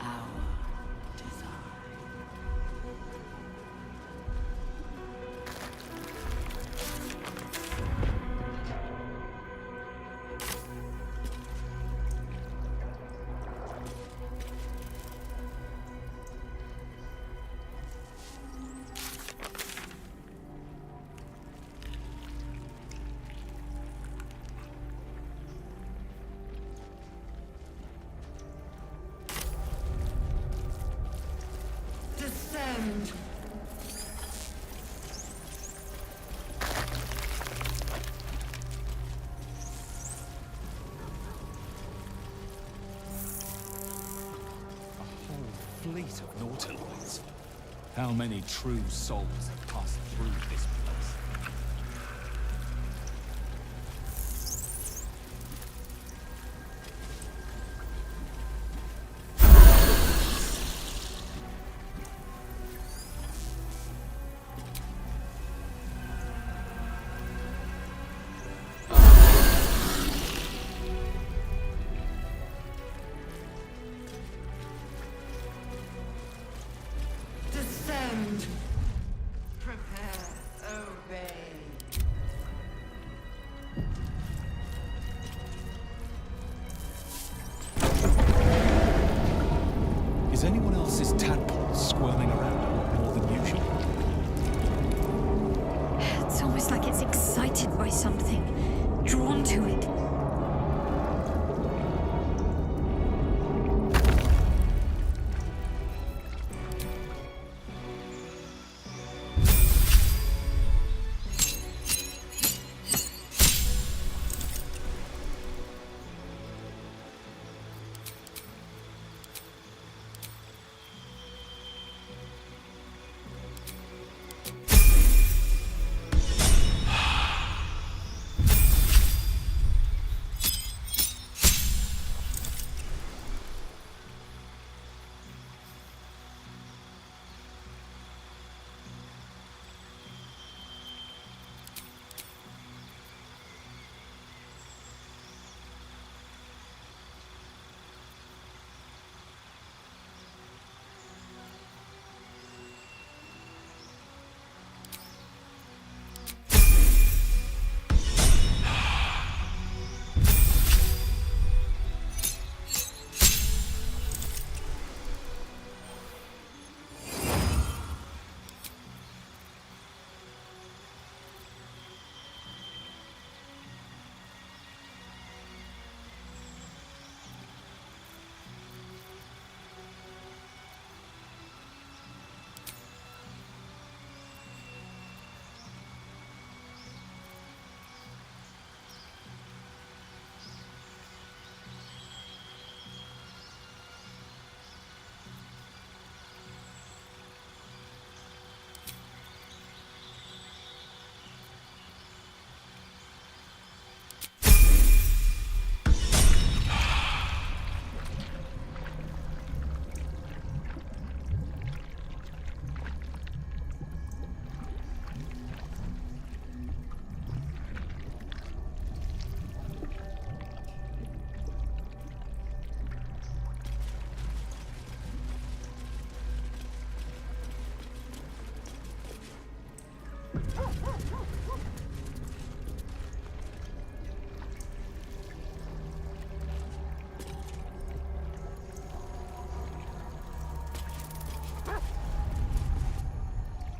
our Descend. Fleet of Nautiloids. How many true souls have passed through this place? Descend. Prepare. Obey. Is anyone else almost like it's excited by something, drawn to it.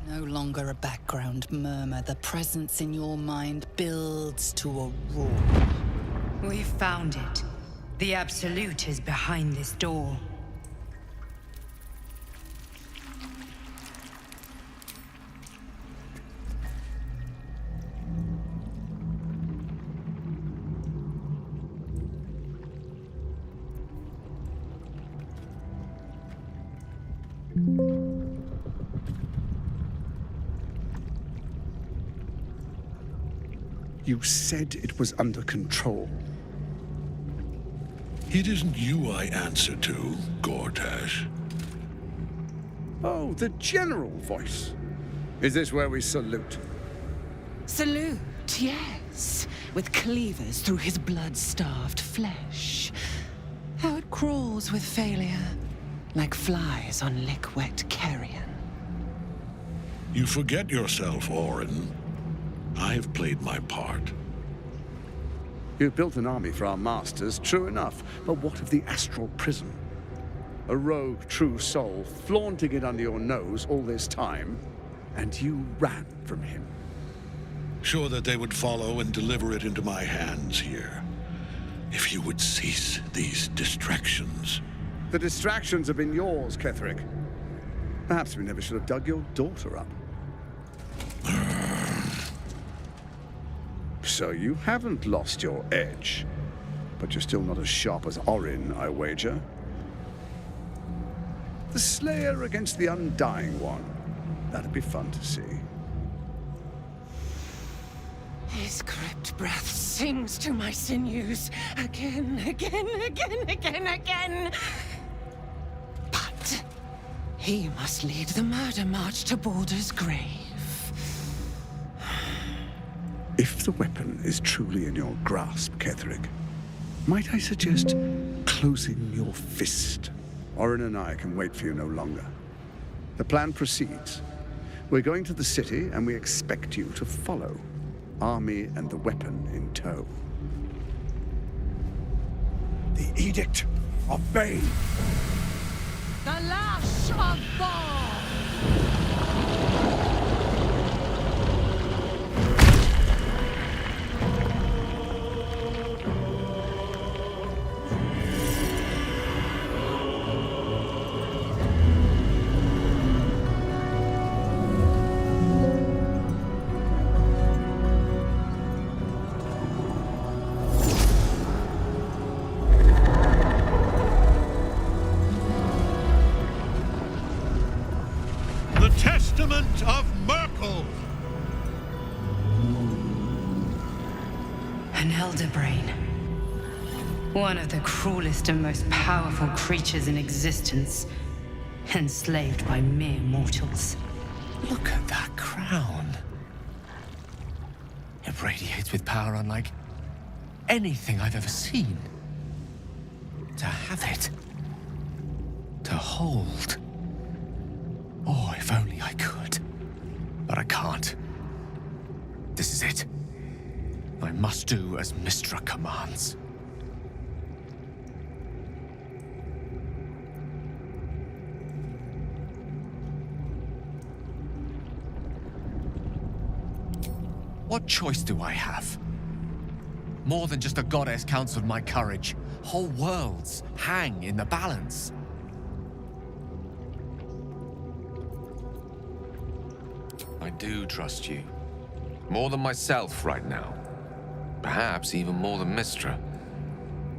No longer a background murmur. The presence in your mind builds to a roar. We've found it. The Absolute is behind this door. You said it was under control. It isn't you I answer to, Gortash. Oh, the general voice. Is this where we salute? Salute, yes. With cleavers through his blood-starved flesh. How it crawls with failure, like flies on lick-wet carrion. You forget yourself, Orin. I have played my part. You built an army for our masters, true enough. But what of the astral prison? A rogue true soul flaunting it under your nose all this time, and you ran from him. Sure that they would follow and deliver it into my hands here. If you would cease these distractions. The distractions have been yours, Ketherick. Perhaps we never should have dug your daughter up. So you haven't lost your edge, but you're still not as sharp as Orin, I wager. The Slayer against the Undying One. That'd be fun to see. His crypt breath sings to my sinews again, again, again, again, again. But he must lead the murder march to Baldur's grave. If the weapon is truly in your grasp, Ketherick, might I suggest closing your fist? Orin and I can wait for you no longer. The plan proceeds. We're going to the city, and we expect you to follow. Army and the weapon in tow. The Edict of Bane. The Lash of Ball! testament of Myrkul! An elder brain. One of the cruelest and most powerful creatures in existence, enslaved by mere mortals. Look at that crown. It radiates with power unlike anything I've ever seen. To have it. To hold. Oh, if only I could. But I can't. This is it. I must do as Mystra commands. What choice do I have? More than just a goddess counseled my courage. Whole worlds hang in the balance. I do trust you. More than myself right now. Perhaps even more than Mystra.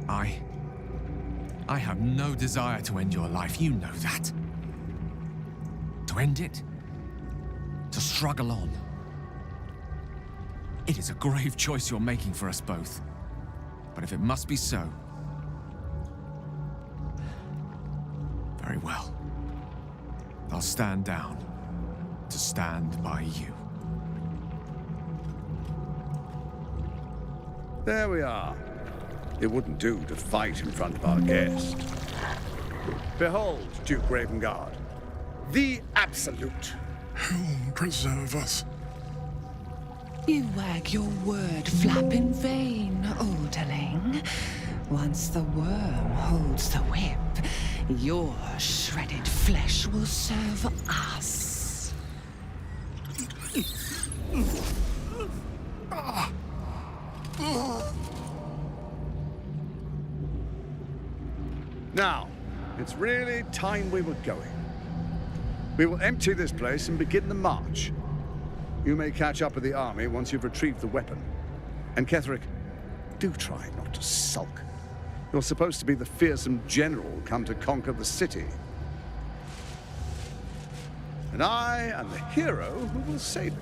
I have no desire to end your life, you know that. To end it? To struggle on. It is a grave choice you're making for us both. But if it must be so... very well. I'll stand down to stand by you. There we are. It wouldn't do to fight in front of our guest. Behold, Duke Ravengard, the Absolute. Whom preserve us? You wag your word flap in vain, Alderling. Once the worm holds the whip, your shredded flesh will serve us. Now, it's really time we were going. We will empty this place and begin the march. You may catch up with the army once you've retrieved the weapon. And Ketheric, do try not to sulk. You're supposed to be the fearsome general come to conquer the city. And I am the hero who will save it.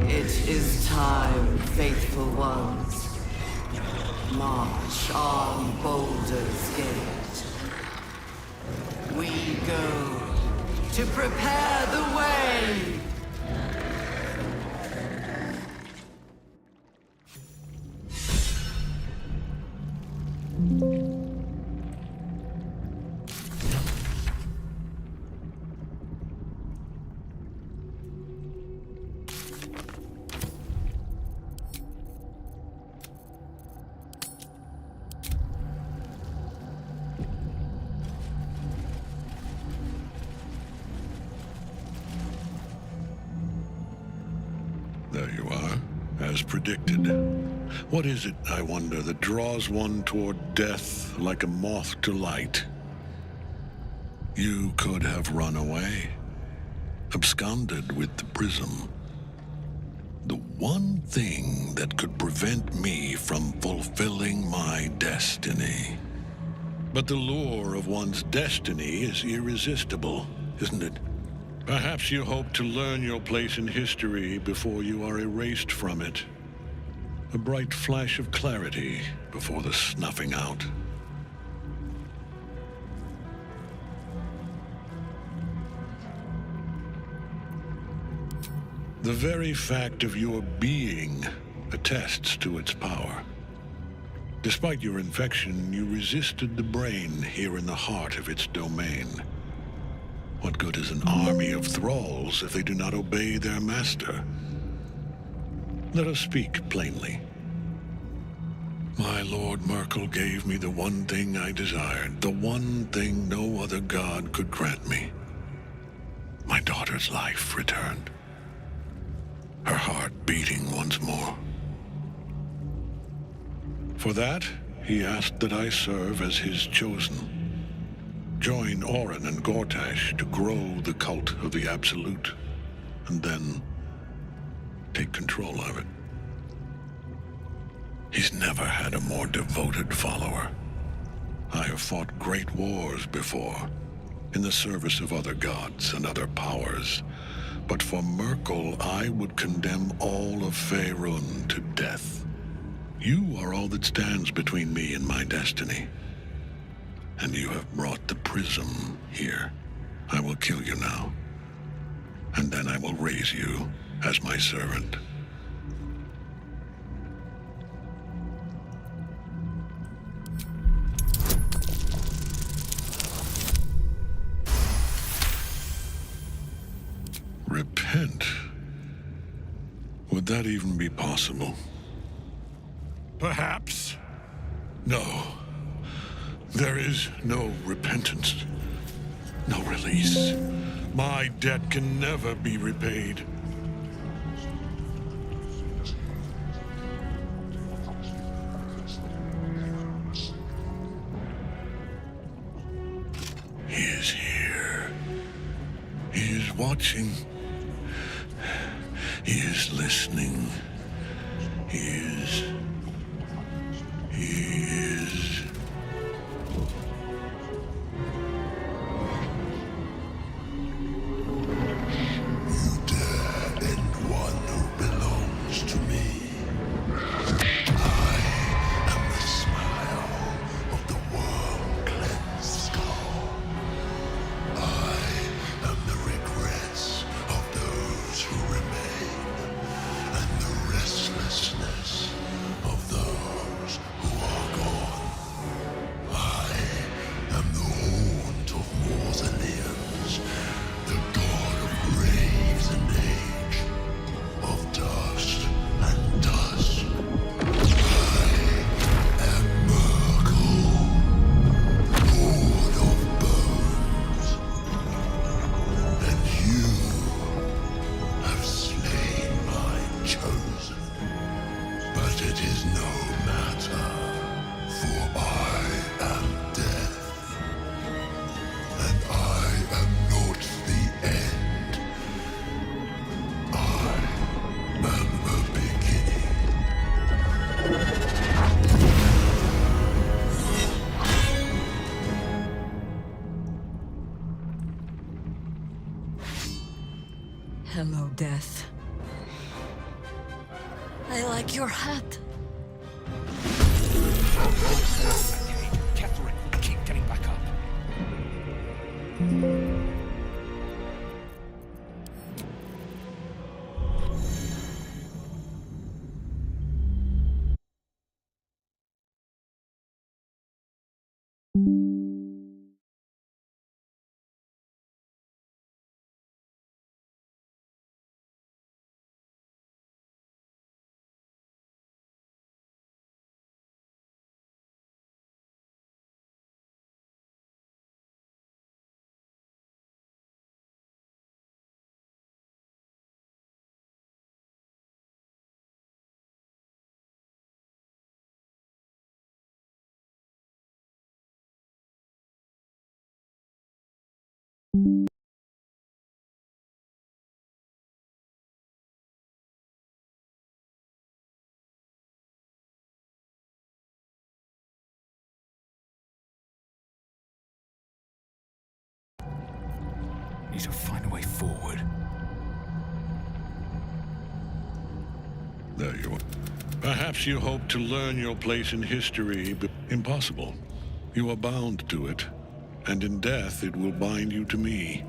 It is time, faithful ones. March on Baldur's Gate. We go to prepare the way. There you are, as predicted. What is it, I wonder, that draws one toward death like a moth to light? You could have run away, absconded with the prism. The one thing that could prevent me from fulfilling my destiny. But the lure of one's destiny is irresistible, isn't it? Perhaps you hope to learn your place in history before you are erased from it. A bright flash of clarity before the snuffing out. The very fact of your being attests to its power. Despite your infection, you resisted the brain here in the heart of its domain. What good is an army of thralls if they do not obey their master? Let us speak plainly. My Lord Myrkul gave me the one thing I desired, the one thing no other god could grant me. My daughter's life returned. Her heart beating once more. For that, he asked that I serve as his chosen. Join Orin and Gortash to grow the cult of the Absolute, and then take control of it. He's never had a more devoted follower. I have fought great wars before, in the service of other gods and other powers. But for Myrkul, I would condemn all of Faerun to death. You are all that stands between me and my destiny. And you have brought the prism here. I will kill you now. And then I will raise you as my servant. Repent? Would that even be possible? Perhaps. No. There is no repentance. No release. My debt can never be repaid. He is here. He is watching. He is listening. He is... You dare end one who belongs to me. I am the smile of the worm-cleansed skull. I am the regrets of those who remain, and the restlessness of those who are gone. I am the haunt of mausoleums, the god of graves and age, of dust and dusk. I am Myrkul, lord of bones, and you have slain my chosen. But it is no matter, for I am death, and I am not the end. I am the beginning. Hello, Death. I like your hat. Catherine, keep getting back up. Need to find a way forward. There you are. Perhaps you hope to learn your place in history, but impossible. You are bound to it, and in death it will bind you to me.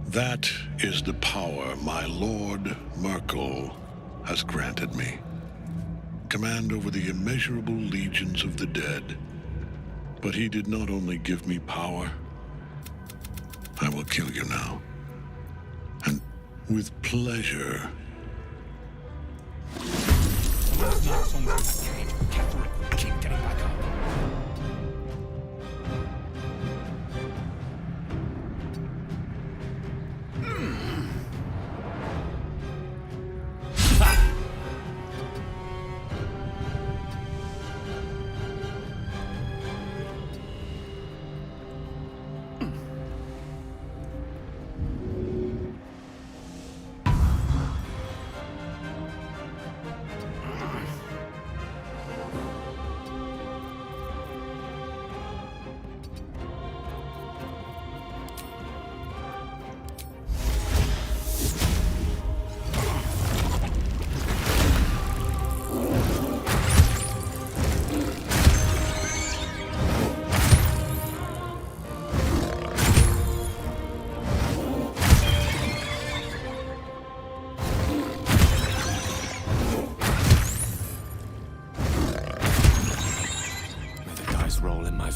That is the power my lord Myrkul has granted me. Command over the immeasurable legions of the dead. But he did not only give me power. I will kill you now. And with pleasure. Catherine, keep getting back up.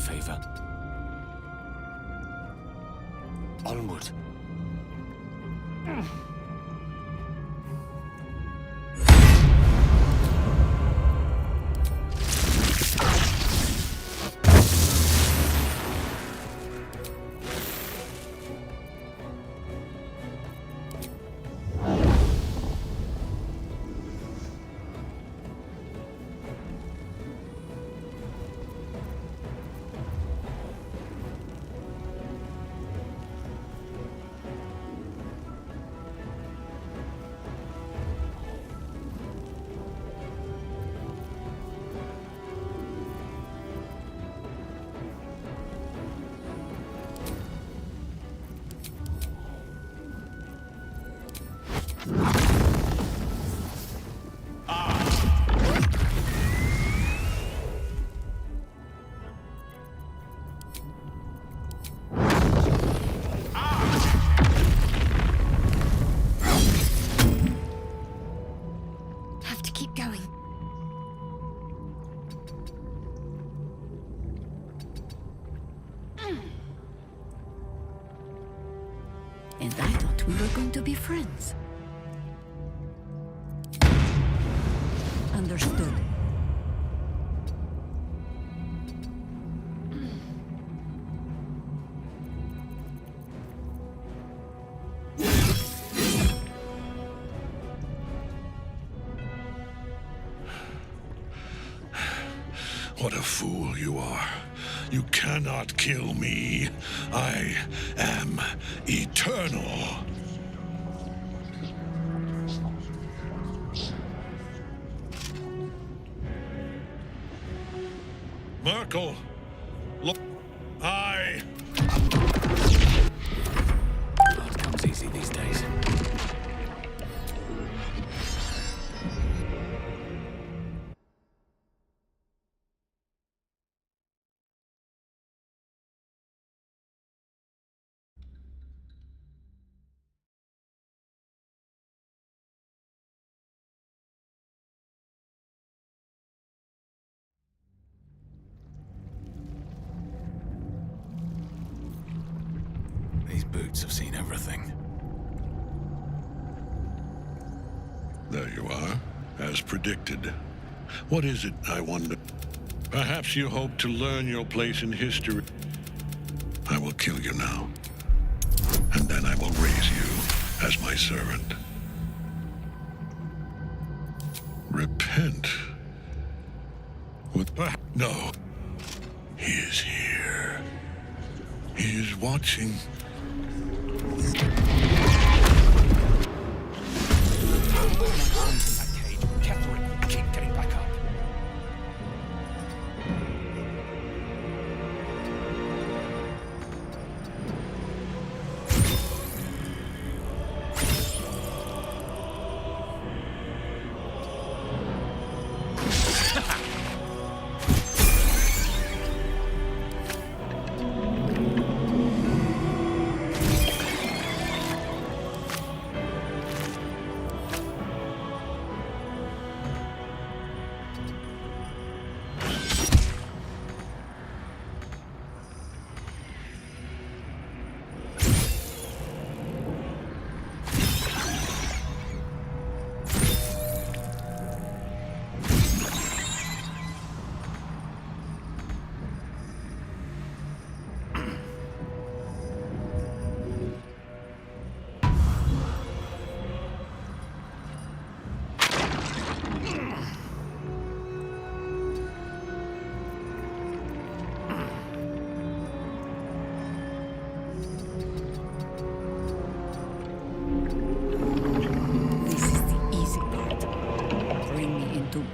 favor. Onward. Have to keep going. And I thought we were going to be friends. Understood. What a fool you are. You cannot kill me. I am eternal. Myrkul, look, Blood comes easy these days. These boots have seen everything. There you are, as predicted. What is it, I wonder? Perhaps you hope to learn your place in history. I will kill you now, and then I will raise you as my servant. Repent. With no. He is here. He is watching. Keep getting back up.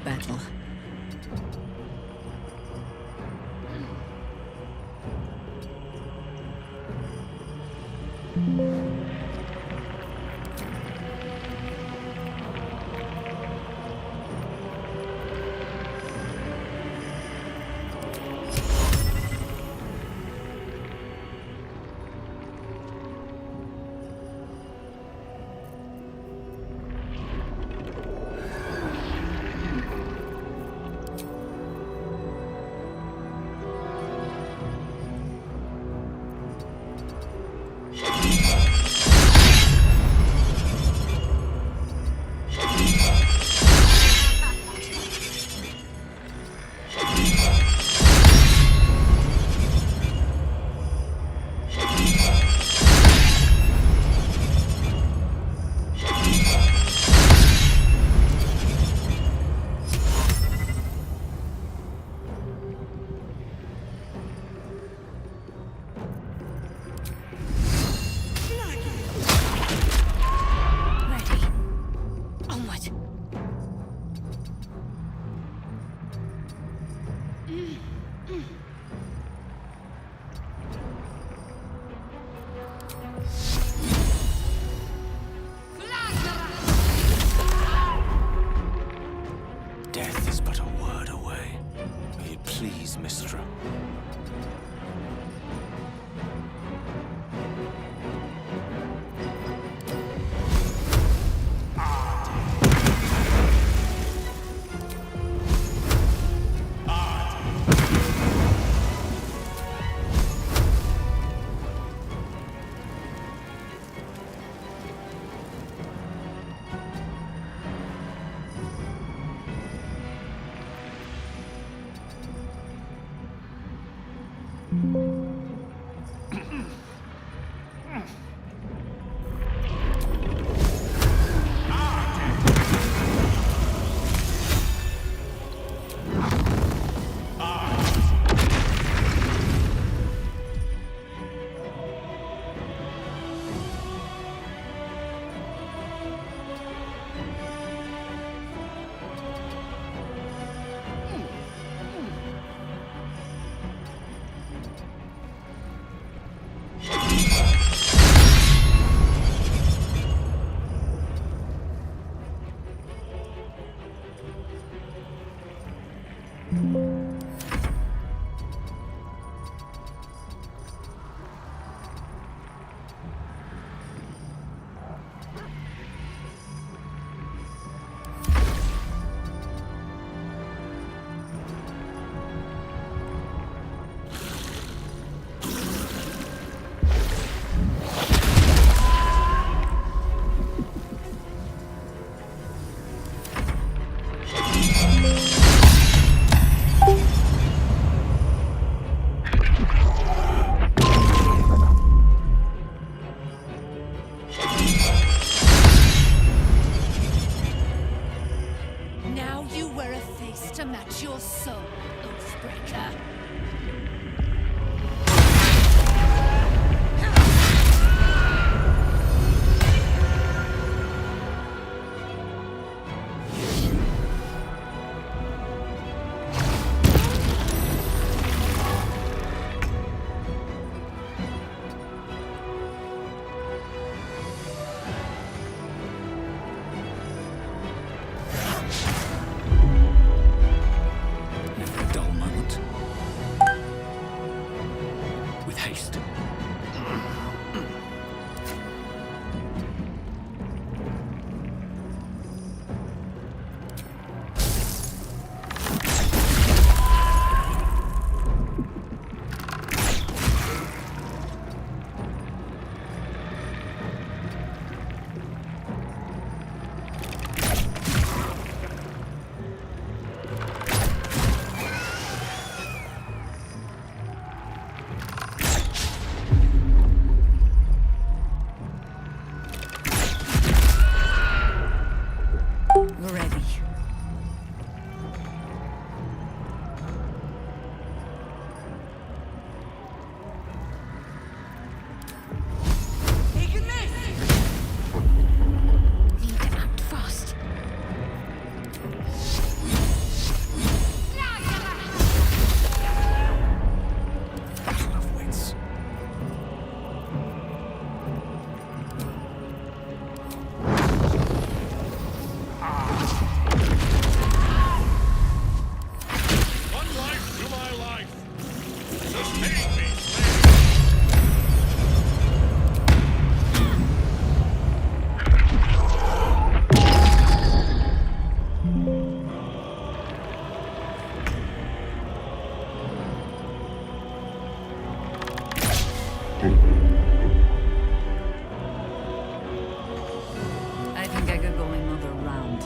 Battle. Death is but a word away. May it please, Mystra. Now you wear a face to match your soul, Oathbreaker. Never a dull moment. With haste. Ready. Taking this! Need to act fast. Battle of wits. One life to my life. Sustain me, I think I could go another round.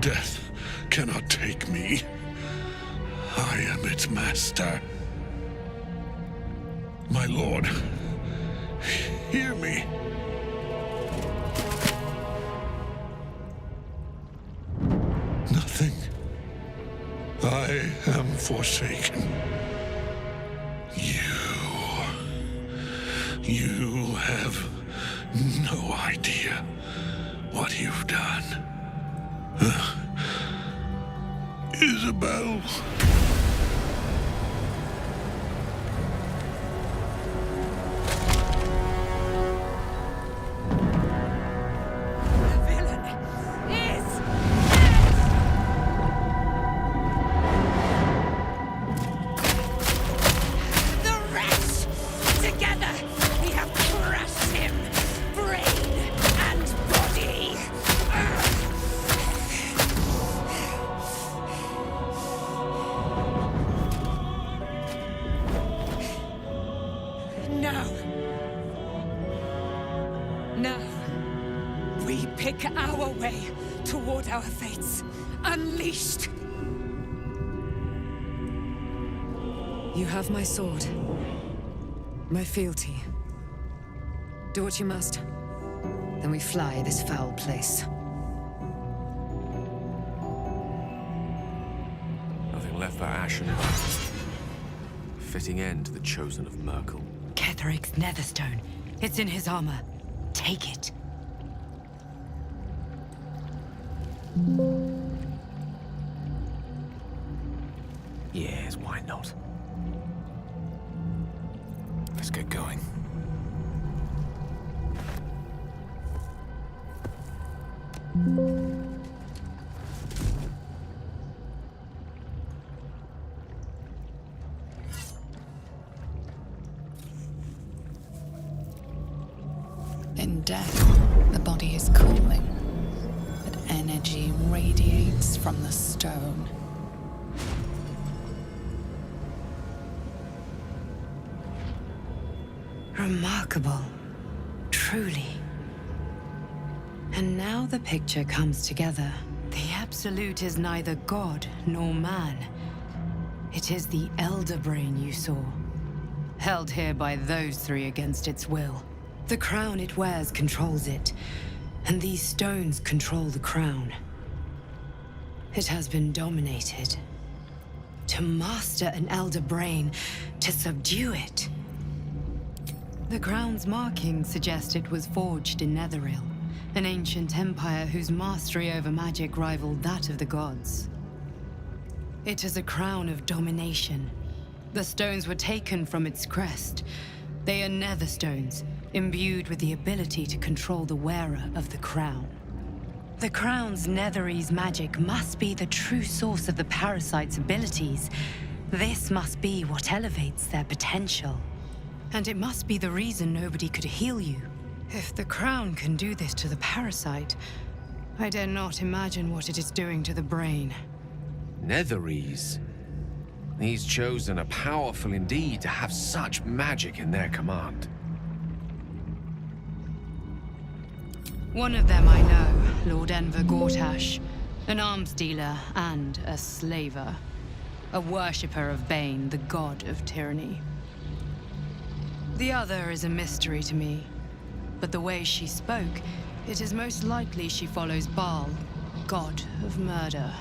Death cannot take me. I am its master. My lord, hear me. Nothing. I am forsaken. You have no idea what you've done. Isabel. Our way toward our fates. Unleashed! You have my sword. My fealty. Do what you must. Then we fly this foul place. Nothing left but ash and rust. Fitting end to the chosen of Myrkul. Ketheric's netherstone. It's in his armor. Take it. Yes, why not? Let's get going. In death, the body is cooling, but energy radiates from the stone. Remarkable. Truly. And now the picture comes together. The Absolute is neither god nor man. It is the Elder Brain you saw, held here by those three against its will. The crown it wears controls it, and these stones control the crown. It has been dominated. To master an Elder Brain, to subdue it. The crown's markings suggest it was forged in Netheril, an ancient empire whose mastery over magic rivaled that of the gods. It is a crown of domination. The stones were taken from its crest. They are nether stones, imbued with the ability to control the wearer of the crown. The crown's Netherese magic must be the true source of the parasite's abilities. This must be what elevates their potential. And it must be the reason nobody could heal you. If the crown can do this to the parasite, I dare not imagine what it is doing to the brain. Netherese? These chosen are powerful indeed to have such magic in their command. One of them I know, Lord Enver Gortash, an arms dealer and a slaver. A worshipper of Bane, the god of tyranny. The other is a mystery to me, but the way she spoke, it is most likely she follows Baal, god of murder.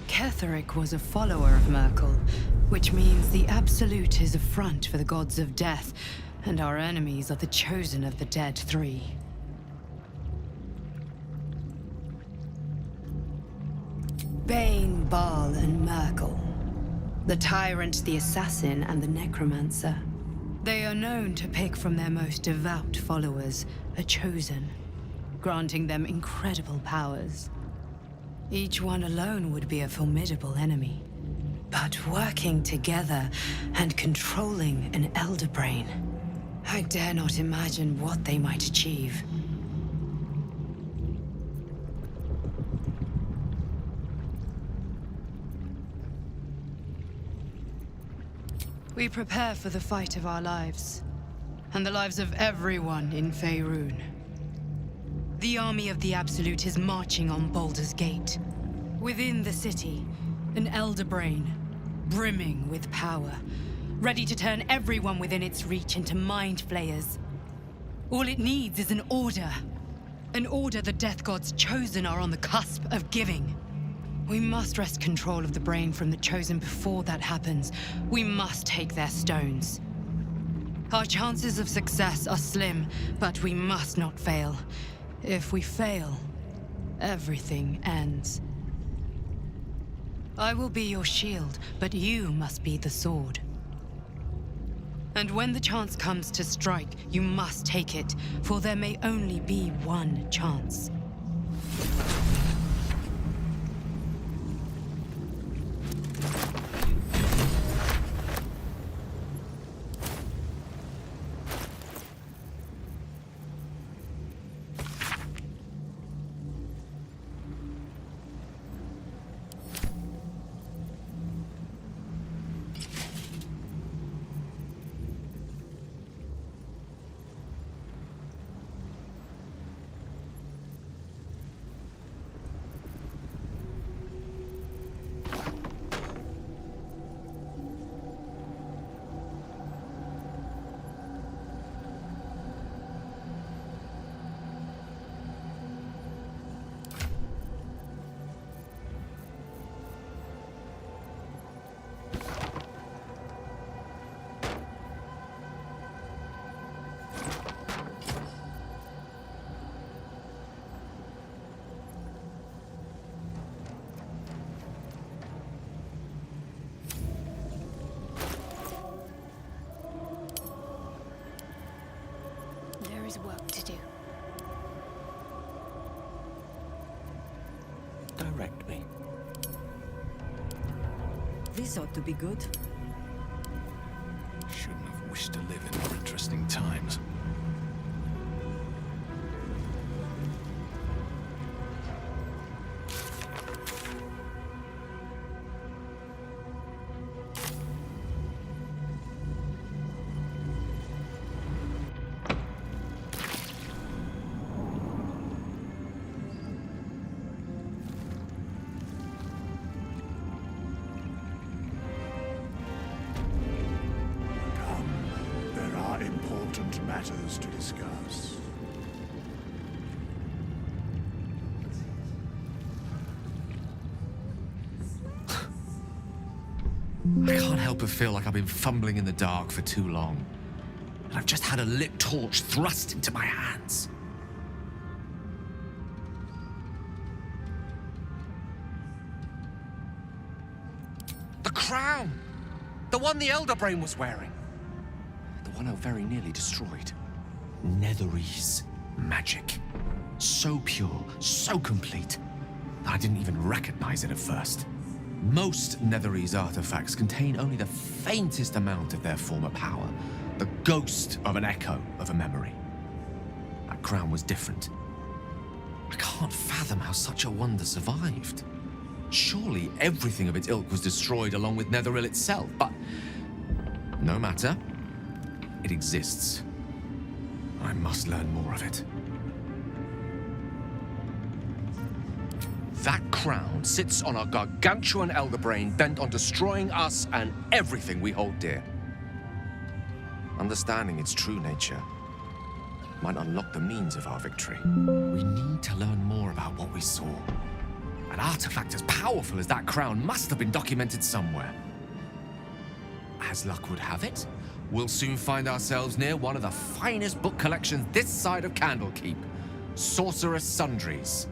Ketheric was a follower of Myrkul, which means the Absolute is a front for the gods of death, and our enemies are the chosen of the dead three. Bane, Baal, and Myrkul. The tyrant, the assassin, and the necromancer. They are known to pick from their most devout followers a chosen, granting them incredible powers. Each one alone would be a formidable enemy. But working together and controlling an Elder Brain, I dare not imagine what they might achieve. We prepare for the fight of our lives, and the lives of everyone in Faerun. The army of the Absolute is marching on Baldur's Gate. Within the city, an elder brain, brimming with power, ready to turn everyone within its reach into mind flayers. All it needs is an order. An order the Death God's chosen are on the cusp of giving. We must wrest control of the brain from the chosen before that happens. We must take their stones. Our chances of success are slim, but we must not fail. If we fail, everything ends. I will be your shield, but you must be the sword. And when the chance comes to strike, you must take it, for there may only be one chance. There is work to do. Direct me. This ought to be good. Shouldn't have wished to live in more interesting times. Matters to discuss. I can't help but feel like I've been fumbling in the dark for too long. And I've just had a lit torch thrust into my hands. The crown! The one the Elder Brain was wearing. The one I very nearly destroyed. Netherese magic. So pure, so complete, that I didn't even recognize it at first. Most Netherese artifacts contain only the faintest amount of their former power, the ghost of an echo of a memory. That crown was different. I can't fathom how such a wonder survived. Surely everything of its ilk was destroyed along with Netheril itself, but no matter. It exists. I must learn more of it. That crown sits on a gargantuan elder brain bent on destroying us and everything we hold dear. Understanding its true nature might unlock the means of our victory. We need to learn more about what we saw. An artifact as powerful as that crown must have been documented somewhere. As luck would have it, we'll soon find ourselves near one of the finest book collections this side of Candlekeep, Sorcerer's Sundries.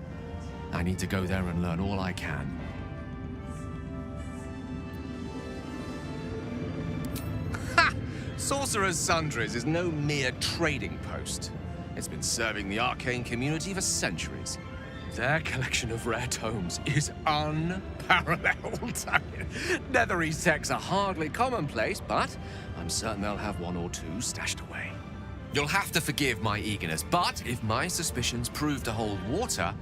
I need to go there and learn all I can. Ha! Sorcerer's Sundries is no mere trading post. It's been serving the arcane community for centuries. Their collection of rare tomes is unparalleled. Netherese texts are hardly commonplace, but I'm certain they'll have one or two stashed away. You'll have to forgive my eagerness, but if my suspicions prove to hold water,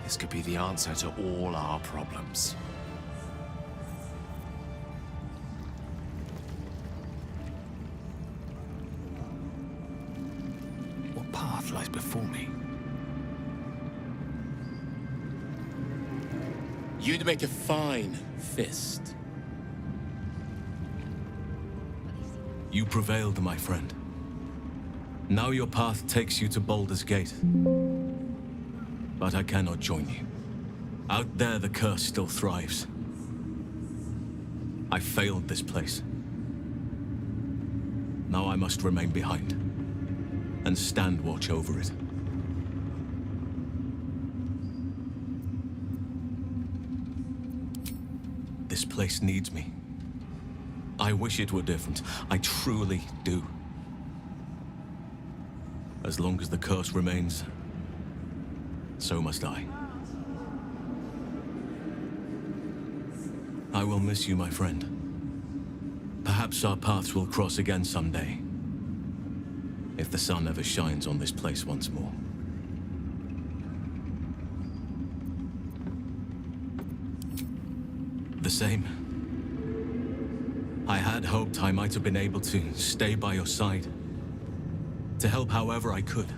this could be the answer to all our problems. What path lies before me? You'd make a fine fist. You prevailed, my friend. Now your path takes you to Baldur's Gate. But I cannot join you. Out there, the curse still thrives. I failed this place. Now I must remain behind and stand watch over it. This place needs me. I wish it were different. I truly do. As long as the curse remains, so must I. I will miss you, my friend. Perhaps our paths will cross again someday, if the sun ever shines on this place once more. The same. I had hoped I might have been able to stay by your side, to help however I could.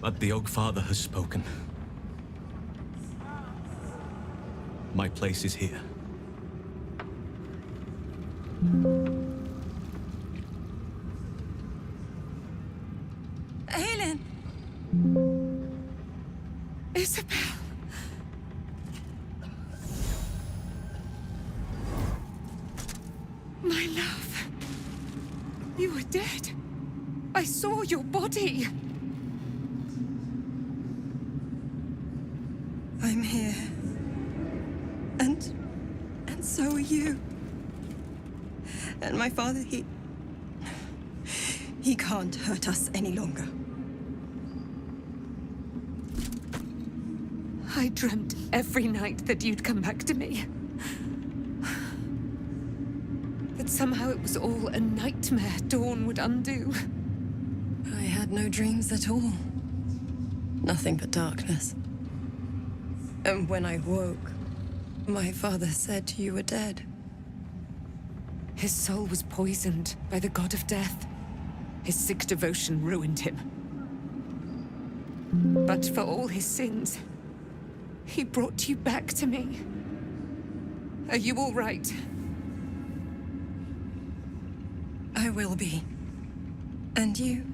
But the Oak Father has spoken. My place is here. Aelin! Isabel! My love. You were dead. I saw your body. I'm here. And so are you. And my father, he can't hurt us any longer. I dreamt every night that you'd come back to me. That somehow it was all a nightmare Dawn would undo. I had no dreams at all. Nothing but darkness. And when I woke, my father said you were dead. His soul was poisoned by the god of death. His sick devotion ruined him. But for all his sins, he brought you back to me. Are you all right? I will be. And you?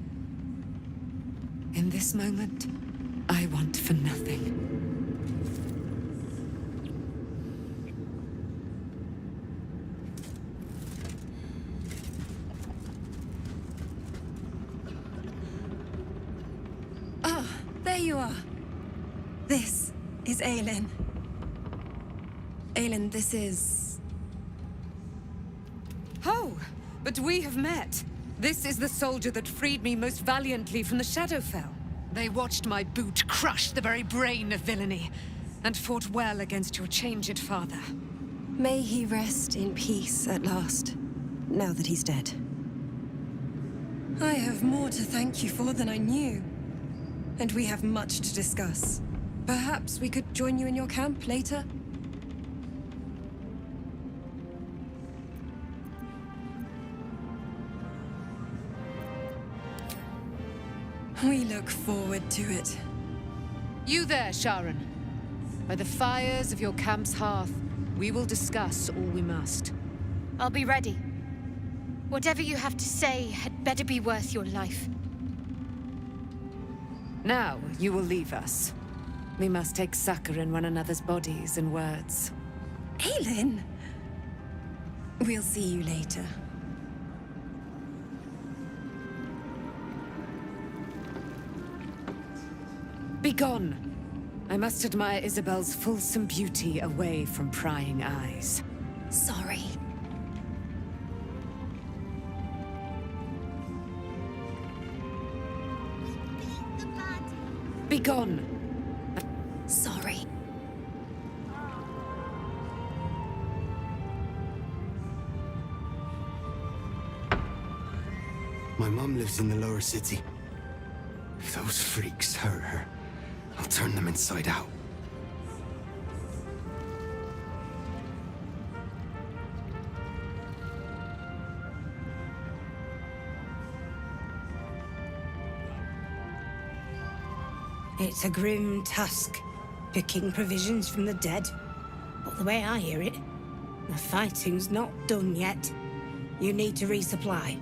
In this moment, I want for nothing. There you are. This is Aelin. Aelin, this is... Oh, but we have met. This is the soldier that freed me most valiantly from the Shadowfell. They watched my boot crush the very brain of villainy, and fought well against your changed father. May he rest in peace at last, now that he's dead. I have more to thank you for than I knew. And we have much to discuss. Perhaps we could join you in your camp later? We look forward to it. You there, Sharon. By the fires of your camp's hearth, we will discuss all we must. I'll be ready. Whatever you have to say had better be worth your life. Now, you will leave us. We must take succor in one another's bodies and words. Aelin! We'll see you later. Begone! I must admire Isabel's fulsome beauty away from prying eyes. Sorry. Begone! Sorry. My mom lives in the lower city. If those freaks hurt her, I'll turn them inside out. It's a grim task, picking provisions from the dead. But the way I hear it, the fighting's not done yet. You need to resupply.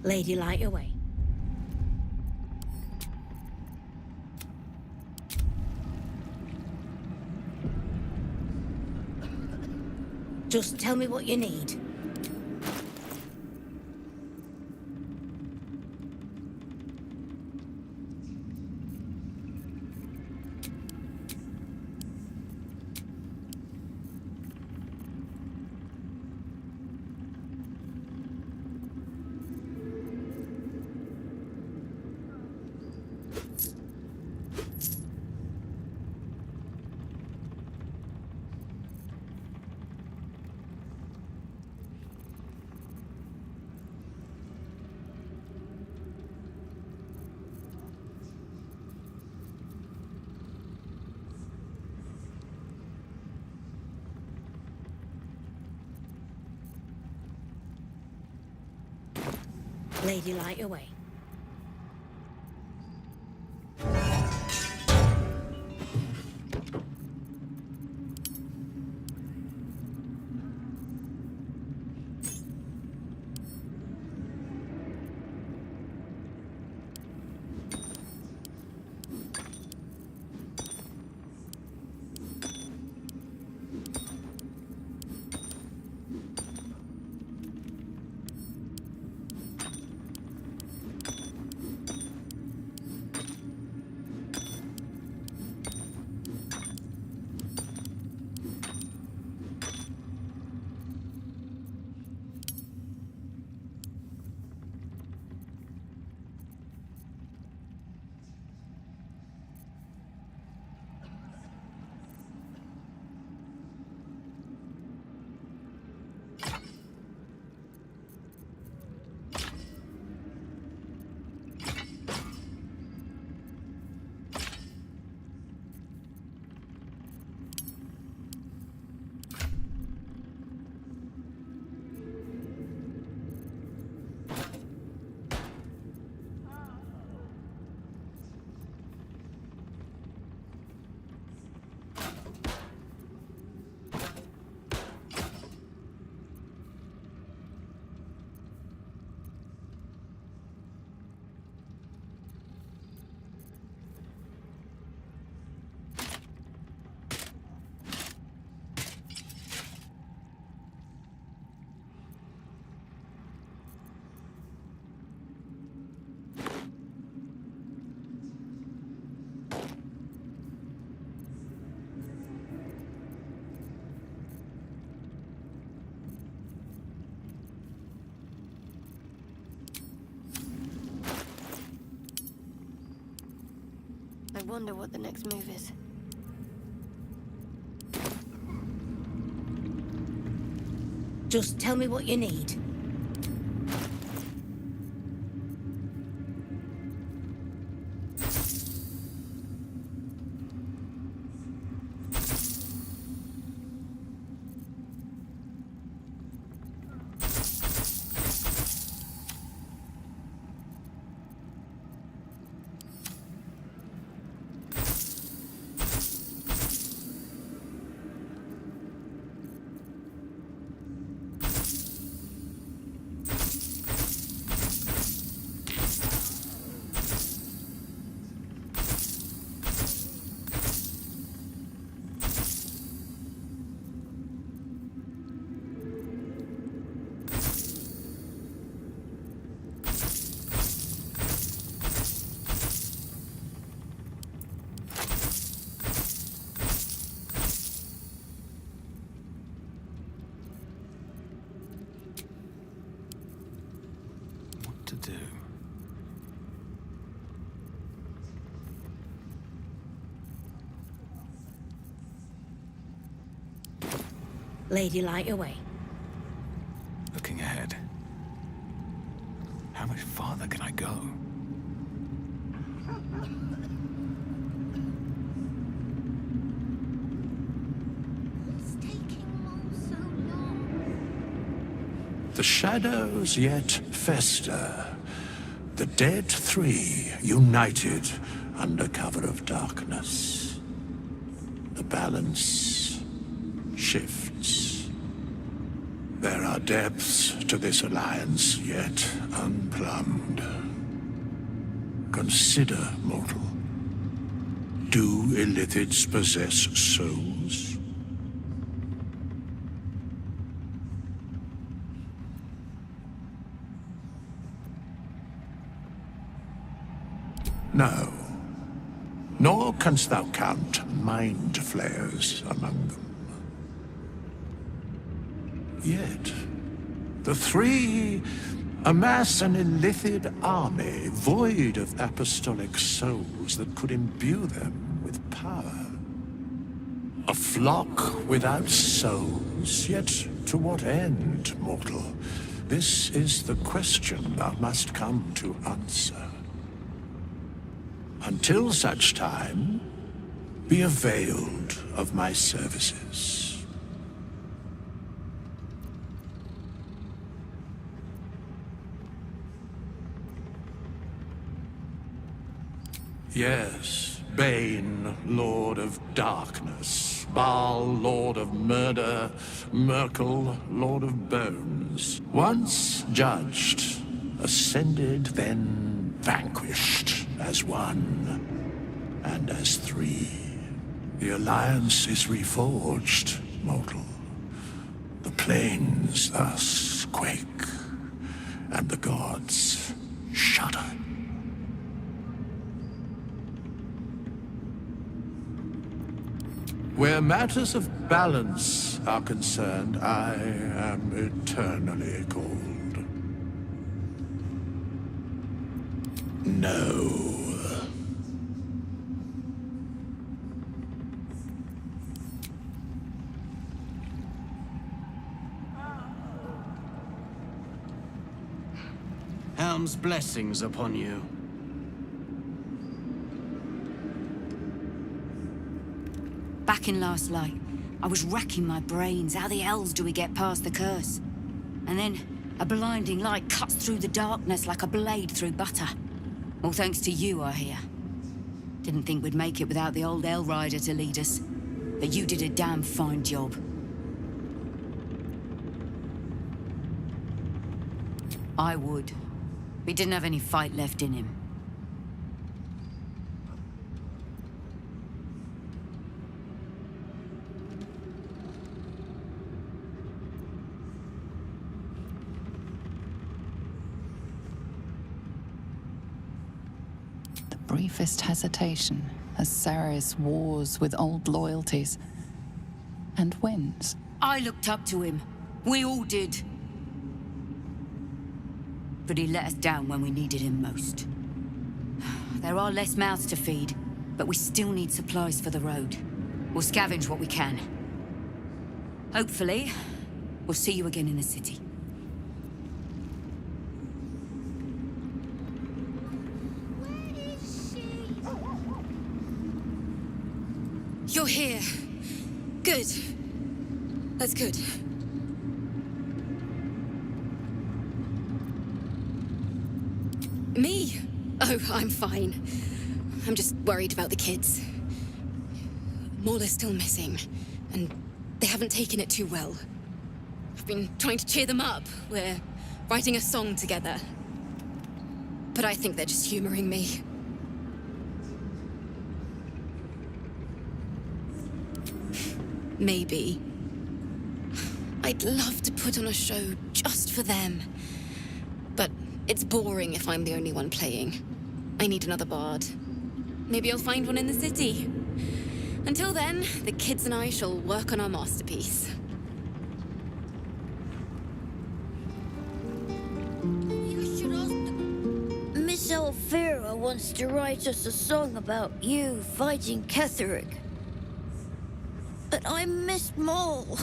Lady, light away. Just tell me what you need. Lady, light away. I wonder what the next move is. Just tell me what you need. To do. Lady, light away. Looking ahead. How much farther can I go? The shadows yet fester. The dead three united under cover of darkness. The balance shifts. There are depths to this alliance yet unplumbed. Consider, mortal. Do illithids possess souls? No. Nor canst thou count mind flayers among them. Yet, the three amass an illithid army void of apostolic souls that could imbue them with power. A flock without souls, yet to what end, mortal? This is the question thou must come to answer. Until such time, be availed of my services. Yes, Bane, Lord of Darkness, Baal, Lord of Murder, Myrkul, Lord of Bones. Once judged, ascended, then vanquished. As one, and as three. The alliance is reforged, mortal. The plains thus quake, and the gods shudder. Where matters of balance are concerned, I am eternally cold. No. Helm's blessings upon you. Back in Last Light, I was racking my brains. How the hells do we get past the curse? And then a blinding light cuts through the darkness like a blade through butter. All thanks to you, I hear. Didn't think we'd make it without the old El Rider to lead us. But you did a damn fine job. I would. We didn't have any fight left in him. Briefest hesitation as Saris wars with old loyalties and wins. I looked up to him. We all did. But he let us down when we needed him most. There are less mouths to feed, But we still need supplies for the road. We'll scavenge what we can. Hopefully, we'll see you again in the city. You're here. Good. That's good. Me? Oh, I'm fine. I'm just worried about the kids. Morla's still missing, and they haven't taken it too well. I've been trying to cheer them up. We're writing a song together. But I think they're just humoring me. Maybe. I'd love to put on a show just for them. But it's boring if I'm the only one playing. I need another bard. Maybe I'll find one in the city. Until then, the kids and I shall work on our masterpiece. Miss Alfira wants to write us a song about you fighting Ketheric. But I missed Mole.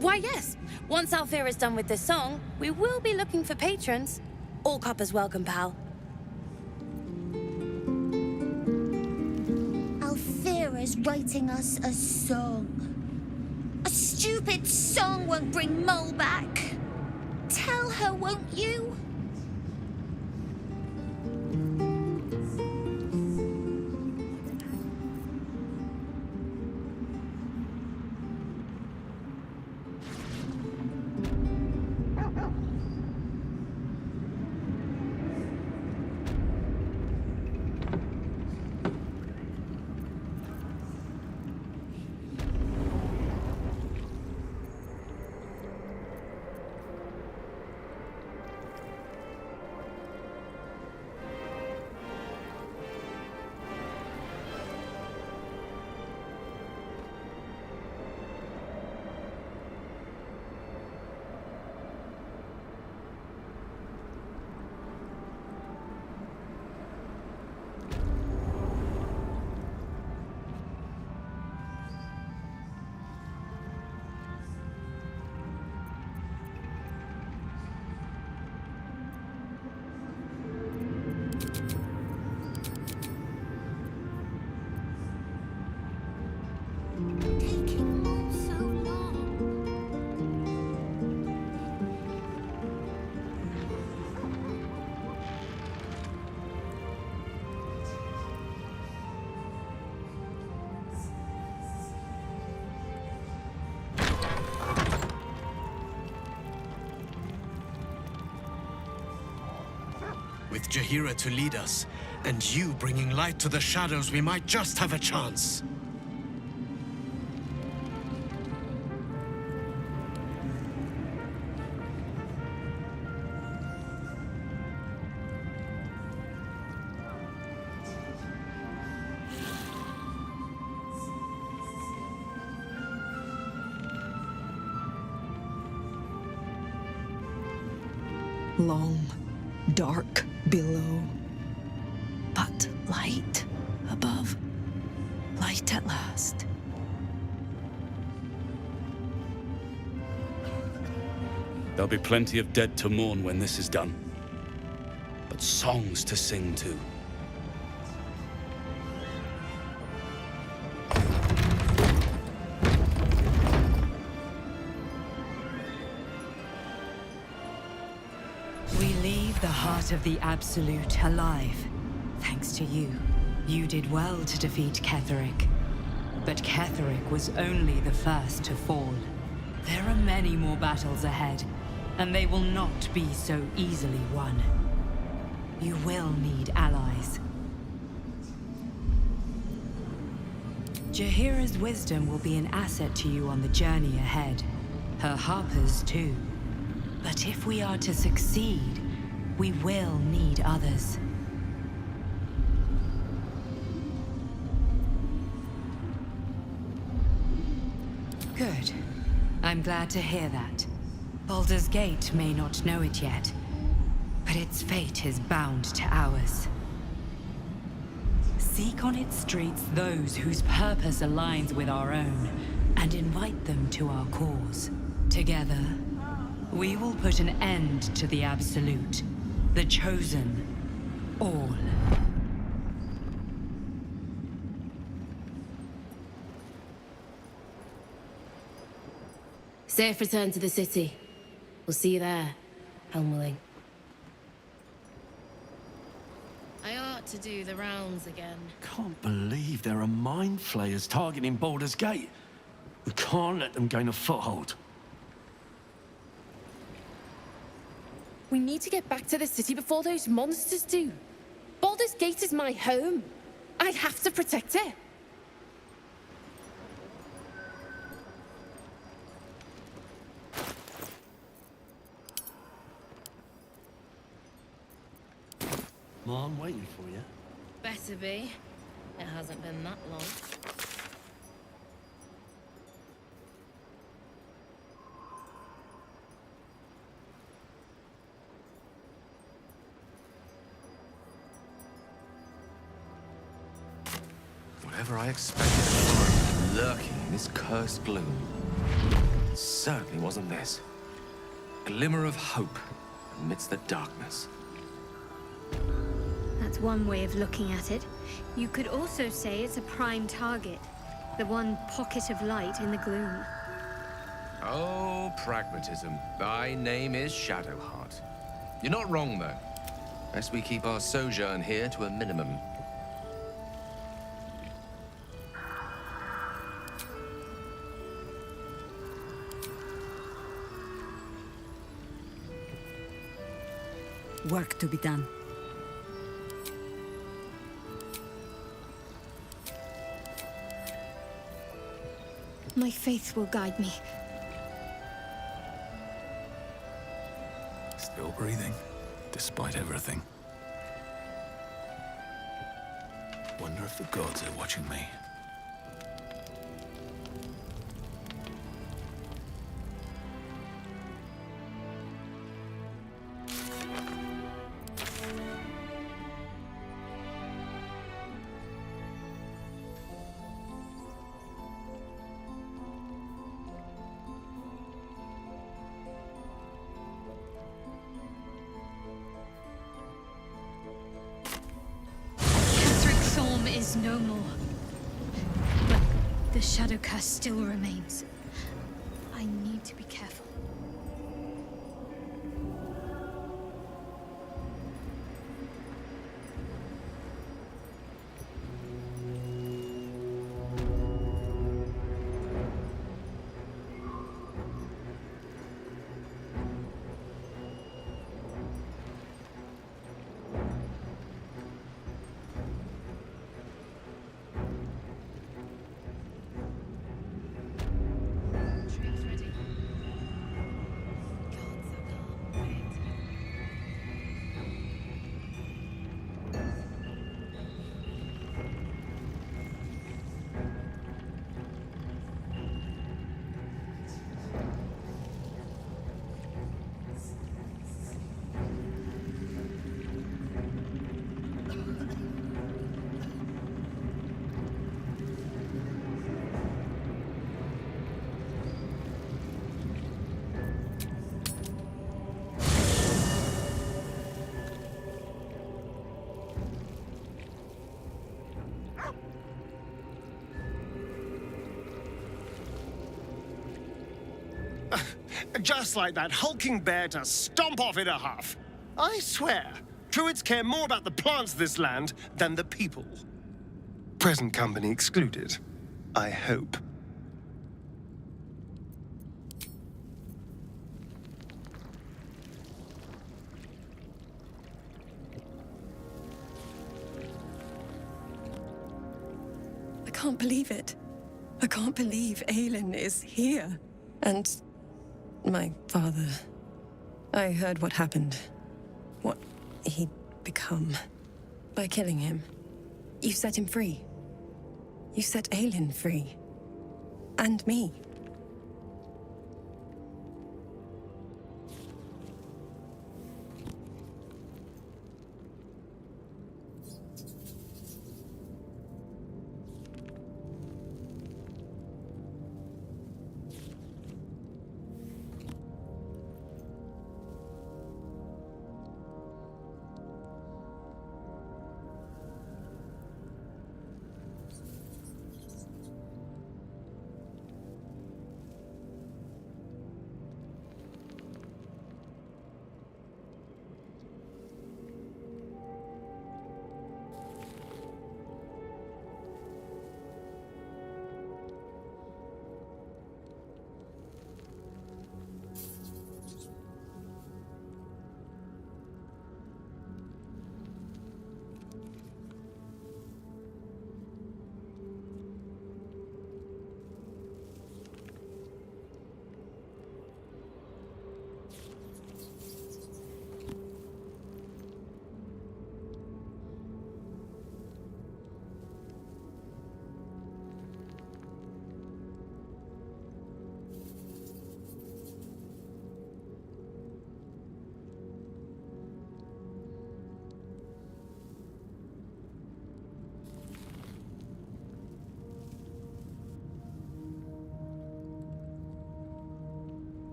Why, yes. Once Alfira's done with this song, we will be looking for patrons. All coppers welcome, pal. Alfira's writing us a song. A stupid song won't bring Mole back. Tell her, won't you? With Jaheira to lead us, and you bringing light to the shadows, we might just have a chance. Long, dark below, but light above. Light at last. There'll be plenty of dead to mourn when this is done. But songs to sing too. We leave the heart of the Absolute alive. Thanks to you. You did well to defeat Ketheric. But Ketheric was only the first to fall. There are many more battles ahead, and they will not be so easily won. You will need allies. Jaheira's wisdom will be an asset to you on the journey ahead. Her harpers too. But if we are to succeed, we will need others. Good. I'm glad to hear that. Baldur's Gate may not know it yet, But its fate is bound to ours. Seek on its streets those whose purpose aligns with our own, and invite them to our cause. Together, we will put an end to the Absolute, the Chosen, all. Safe return to the city. We'll see you there, Helmling. I ought to do the rounds again. Can't believe there are mind flayers targeting Baldur's Gate. We can't let them gain a foothold. We need to get back to the city before those monsters do. Baldur's Gate is my home. I have to protect it. Mom waiting for you. Better be. It hasn't been that long. Whatever I expected to find lurking in this cursed gloom, it certainly wasn't this. Glimmer of hope amidst the darkness. That's one way of looking at it. You could also say it's a prime target. The one pocket of light in the gloom. Oh, pragmatism. Thy name is Shadowheart. You're not wrong, though. Best we keep our sojourn here to a minimum. Work to be done. My faith will guide me. Still breathing, despite everything. Wonder if the gods are watching me. Is no more. But the shadow curse still remains. I need to be careful. Just like that hulking bear to stomp off in a huff. I swear, druids care more about the plants of this land than the people. Present company excluded, I hope. I can't believe it. I can't believe Aelin is here. And my father. I heard what happened. What he'd become. By killing him. You set him free. You set Aelin free. And me.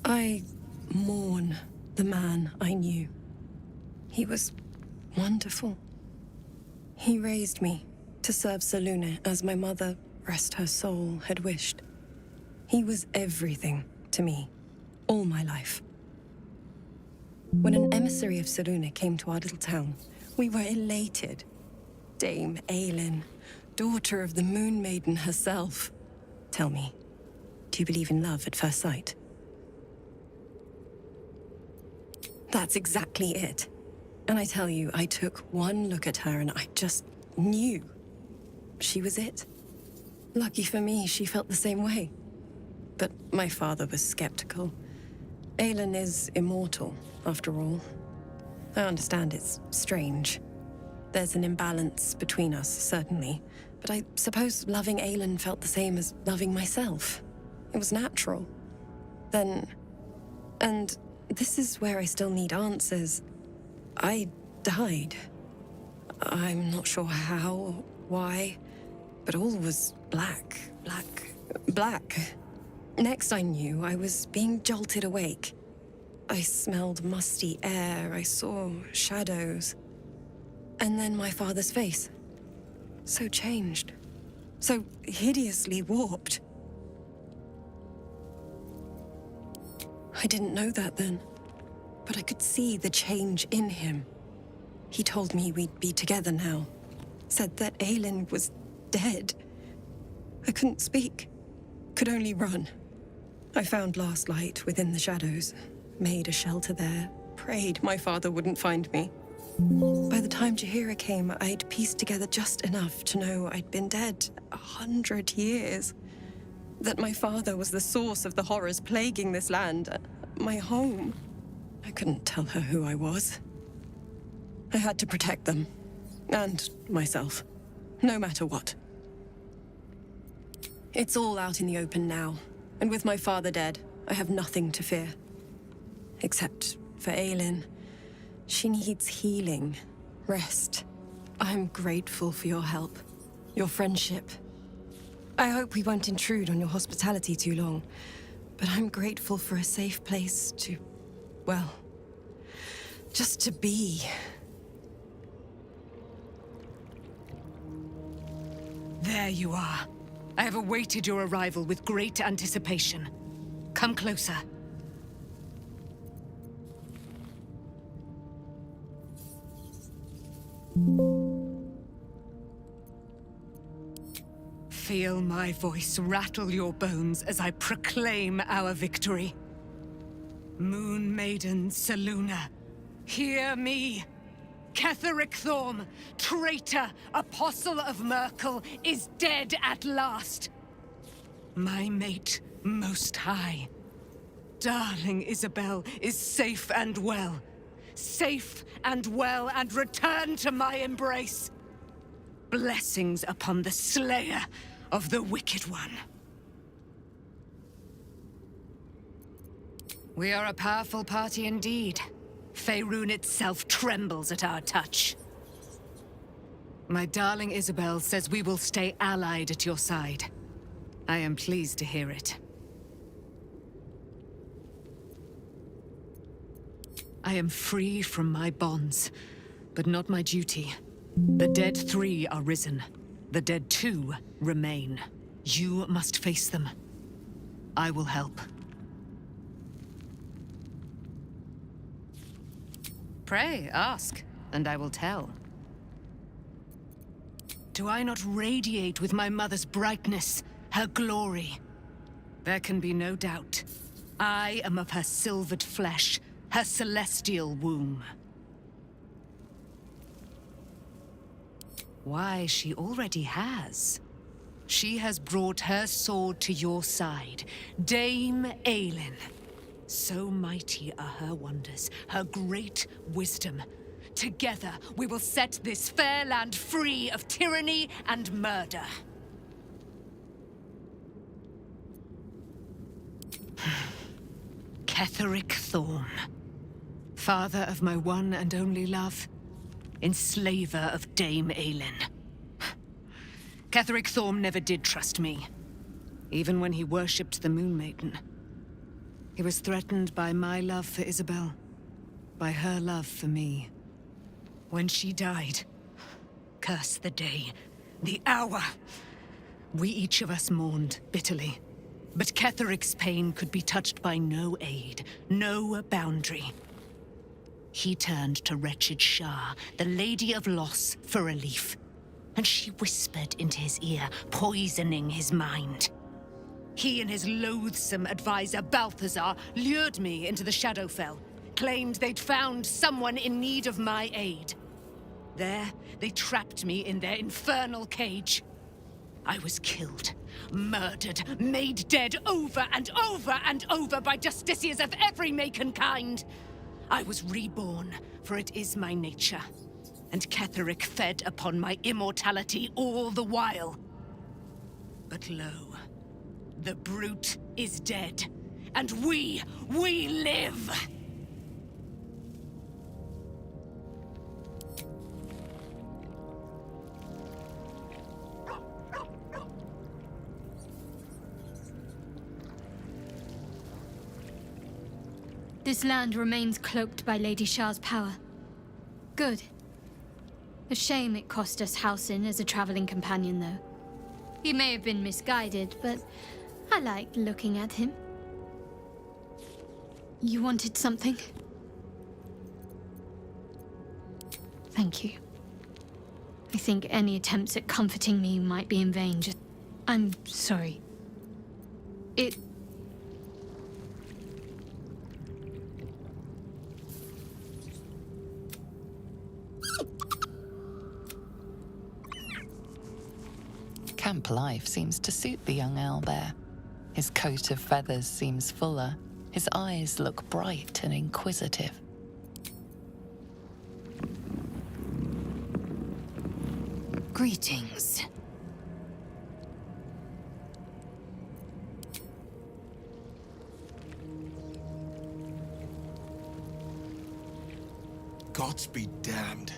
I mourn the man I knew. He was wonderful. He raised me to serve Selûne as my mother, rest her soul, had wished. He was everything to me, all my life. When an emissary of Selûne came to our little town, we were elated. Dame Aelin, daughter of the Moon Maiden herself. Tell me, do you believe in love at first sight? That's exactly it. And I tell you, I took one look at her and I just knew she was it. Lucky for me, she felt the same way. But my father was skeptical. Aelin is immortal, after all. I understand it's strange. There's an imbalance between us, certainly. But I suppose loving Aelin felt the same as loving myself. It was natural. Then... And this is where I still need answers. I died. I'm not sure how or why, but all was black. Next I knew, I was being jolted awake. I smelled musty air, I saw shadows. And then my father's face. So changed. So hideously warped. I didn't know that then, but I could see the change in him. He told me we'd be together now. Said that Aelin was dead. I couldn't speak. Could only run. I found last light within the shadows. Made a shelter there. Prayed my father wouldn't find me. By the time Jaheira came, I'd pieced together just enough to know I'd been dead 100 years. That my father was the source of the horrors plaguing this land. My home. I couldn't tell her who I was. I had to protect them. And myself. No matter what. It's all out in the open now. And with my father dead, I have nothing to fear. Except for Aelin. She needs healing. Rest. I'm grateful for your help. Your friendship. I hope we won't intrude on your hospitality too long. But I'm grateful for a safe place to... well... just to be. There you are. I have awaited your arrival with great anticipation. Come closer. Feel my voice rattle your bones as I proclaim our victory. Moon Maiden Selûne, hear me! Ketheric Thorm, traitor, apostle of Myrkul, is dead at last. My mate, Most High. Darling Isabel is safe and well. Safe and well, and returned to my embrace. Blessings upon the slayer of the Wicked One. We are a powerful party indeed. Faerun itself trembles at our touch. My darling Isabel says we will stay allied at your side. I am pleased to hear it. I am free from my bonds, but not my duty. The dead 3 are risen. The dead 2 remain. You must face them. I will help. Pray, ask, and I will tell. Do I not radiate with my mother's brightness, her glory? There can be no doubt. I am of her silvered flesh, her celestial womb. Why, she already has. She has brought her sword to your side, Dame Aelin. So mighty are her wonders, her great wisdom. Together, we will set this fair land free of tyranny and murder. Ketheric Thorm, father of my one and only love, enslaver of Dame Aelin. Ketheric Thorm never did trust me, even when he worshipped the Moon Maiden. He was threatened by my love for Isabel, by her love for me. When she died, curse the day, the hour. We each of us mourned bitterly. But Ketheric's pain could be touched by no aid, no boundary. He turned to wretched Shah, the Lady of Loss, for relief. And she whispered into his ear, poisoning his mind. He and his loathsome advisor, Balthazar, lured me into the Shadowfell, claimed they'd found someone in need of my aid. There, they trapped me in their infernal cage. I was killed, murdered, made dead over and over and over by justiciars of every make and kind. I was reborn, for it is my nature. And Ketheric fed upon my immortality all the while. But lo, the brute is dead, and we live! This land remains cloaked by Lady Shah's power. Good. A shame it cost us Halsin as a traveling companion, though. He may have been misguided, but I liked looking at him. You wanted something? Thank you. I think any attempts at comforting me might be in vain. I'm sorry. Camp life seems to suit the young owlbear. His coat of feathers seems fuller. His eyes look bright and inquisitive. Greetings. Gods be damned.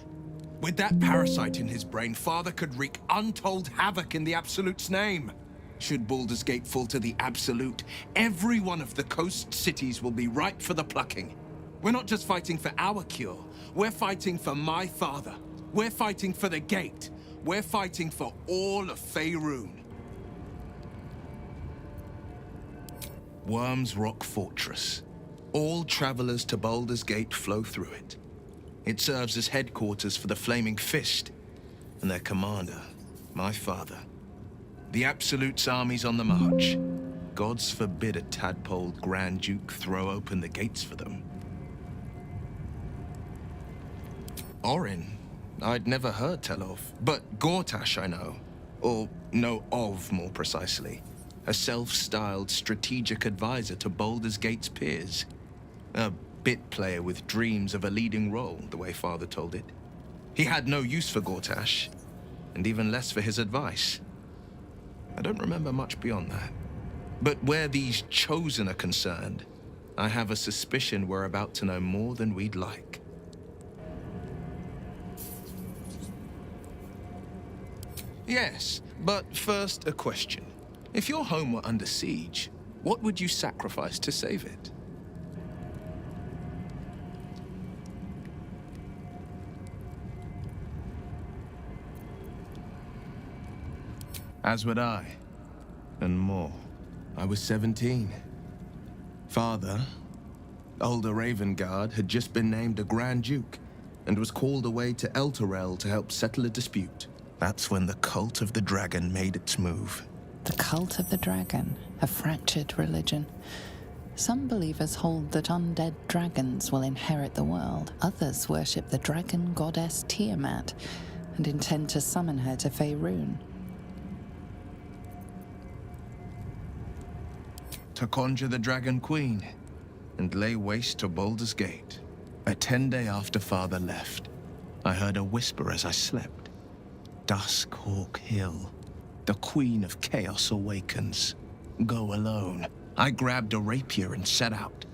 With that parasite in his brain, Father could wreak untold havoc in the Absolute's name. Should Baldur's Gate fall to the Absolute, every one of the coast cities will be ripe for the plucking. We're not just fighting for our cure, we're fighting for my father. We're fighting for the Gate. We're fighting for all of Faerun. Worm's Rock Fortress. All travelers to Baldur's Gate flow through it. It serves as headquarters for the Flaming Fist, and their commander, my father. The Absolute's army's on the march. Gods forbid a tadpole Grand Duke throw open the gates for them. Orin, I'd never heard tell of, but Gortash I know. Or know of, more precisely. A self-styled strategic advisor to Baldur's Gate's peers. A bit player with dreams of a leading role, the way Father told it. He had no use for Gortash, and even less for his advice. I don't remember much beyond that. But where these Chosen are concerned, I have a suspicion we're about to know more than we'd like. Yes, but first a question. If your home were under siege, what would you sacrifice to save it? As would I, and more. I was 17. Father, older Ravengard, had just been named a Grand Duke and was called away to Elturel to help settle a dispute. That's when the Cult of the Dragon made its move. The Cult of the Dragon, a fractured religion. Some believers hold that undead dragons will inherit the world. Others worship the dragon goddess Tiamat and intend to summon her to Faerun. To conjure the Dragon Queen and lay waste to Baldur's Gate. A 10-day after Father left, I heard a whisper as I slept. Duskhawk Hill. The Queen of Chaos awakens. Go alone. I grabbed a rapier and set out.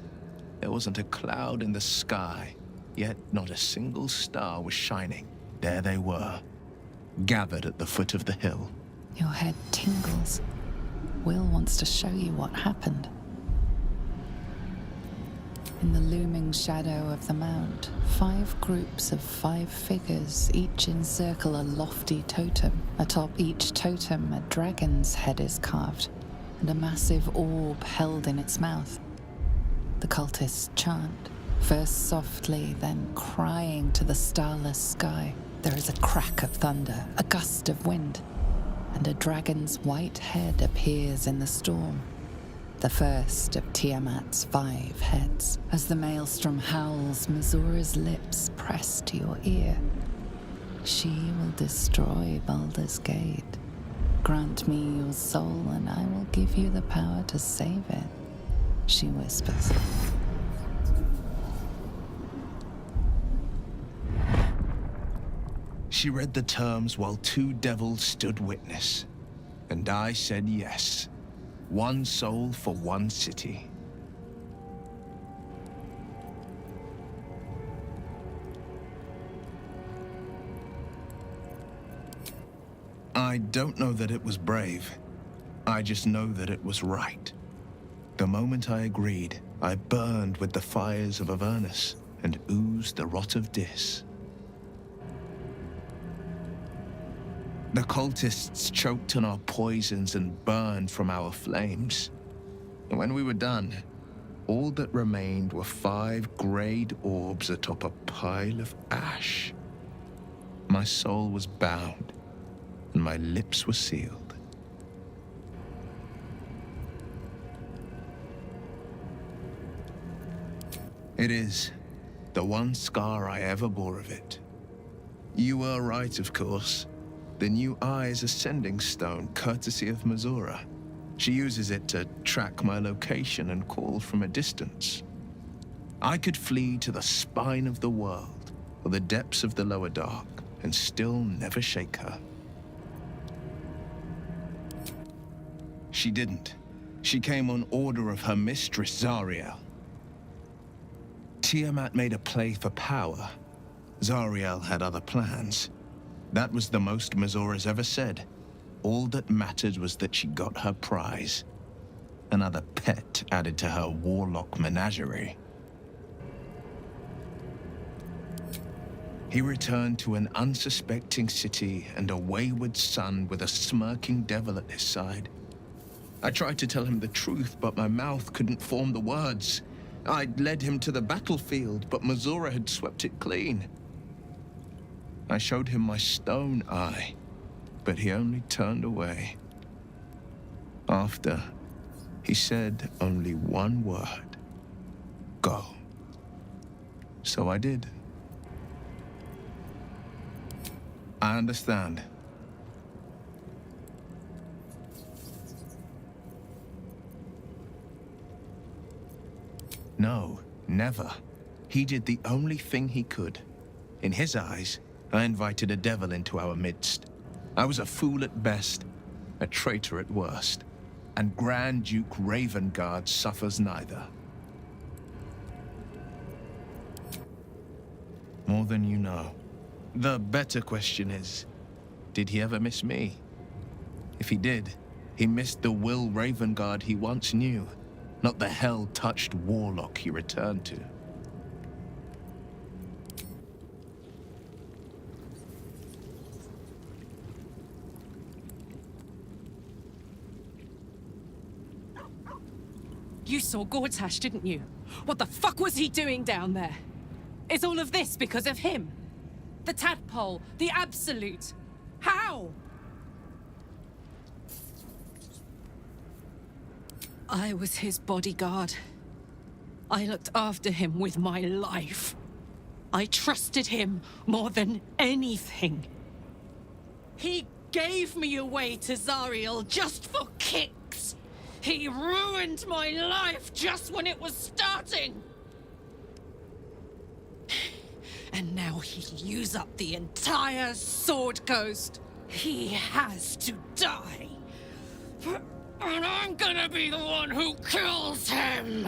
There wasn't a cloud in the sky, yet not a single star was shining. There they were, gathered at the foot of the hill. Your head tingles. Will wants to show you what happened. In the looming shadow of the mount, 5 groups of 5 figures each encircle a lofty totem. Atop each totem, a dragon's head is carved, and a massive orb held in its mouth. The cultists chant, first softly, then crying to the starless sky. There is a crack of thunder, a gust of wind, and a dragon's white head appears in the storm. The first of Tiamat's 5 heads. As the maelstrom howls, Mizura's lips press to your ear. She will destroy Baldur's Gate. Grant me your soul, and I will give you the power to save it, she whispers. She read the terms while 2 devils stood witness, and I said yes. 1 soul for 1 city. I don't know that it was brave. I just know that it was right. The moment I agreed, I burned with the fires of Avernus and oozed the rot of Dis. The cultists choked on our poisons and burned from our flames. And when we were done, all that remained were 5 greyed orbs atop a pile of ash. My soul was bound, and my lips were sealed. It is the one scar I ever bore of it. You were right, of course. The new eye is a sending stone, courtesy of Mizura. She uses it to track my location and call from a distance. I could flee to the spine of the world, or the depths of the lower dark, and still never shake her. She didn't. She came on order of her mistress, Zariel. Tiamat made a play for power. Zariel had other plans. That was the most Mizura's ever said. All that mattered was that she got her prize. Another pet added to her warlock menagerie. He returned to an unsuspecting city and a wayward son with a smirking devil at his side. I tried to tell him the truth, but my mouth couldn't form the words. I'd led him to the battlefield, but Mizura had swept it clean. I showed him my stone eye, but he only turned away. After, he said only one word: go. So I did. I understand. No, never. He did the only thing he could. In his eyes, I invited a devil into our midst. I was a fool at best, a traitor at worst, and Grand Duke Ravengard suffers neither. More than you know. The better question is, did he ever miss me? If he did, he missed the Will Ravengard he once knew, not the hell-touched warlock he returned to. You saw Gortash, didn't you? What the fuck was he doing down there? Is all of this because of him? The tadpole, the absolute. How? I was his bodyguard. I looked after him with my life. I trusted him more than anything. He gave me away to Zariel just for kicks. He ruined my life just when it was starting. And now he'll use up the entire Sword Coast. He has to die. And I'm gonna be the one who kills him!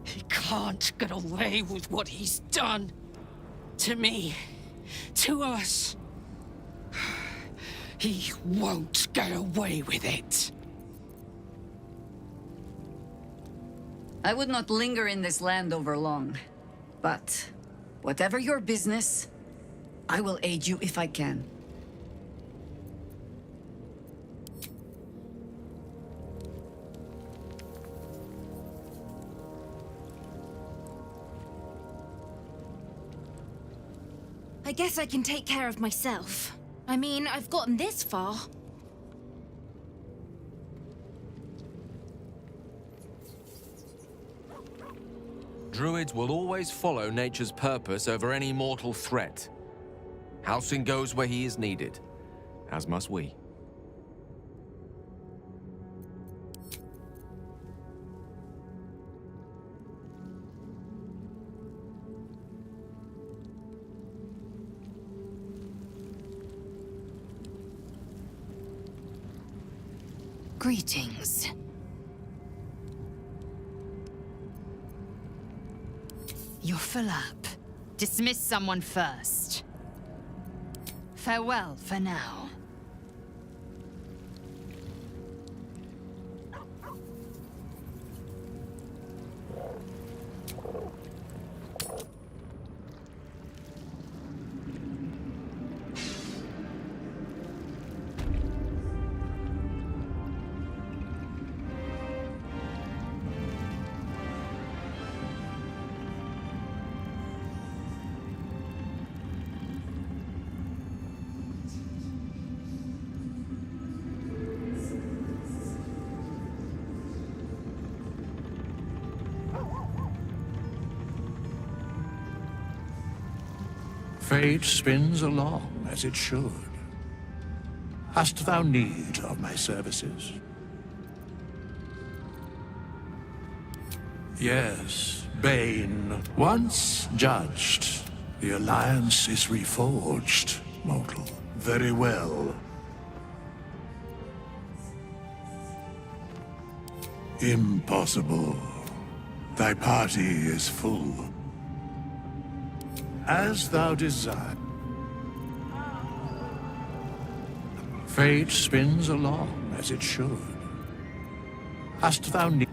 He can't get away with what he's done. To me. To us. He won't get away with it. I would not linger in this land over long. But, whatever your business, I will aid you if I can. I guess I can take care of myself. I mean, I've gotten this far. Druids will always follow nature's purpose over any mortal threat. Halsin goes where he is needed, as must we. Greetings. You're full up. Dismiss someone first. Farewell for now. Fate spins along as it should. Hast thou need of my services? Yes, Bane. Once judged, the Alliance is reforged, mortal. Very well. Impossible. Thy party is full. As thou desire. Fate spins along as it should. Hast thou need?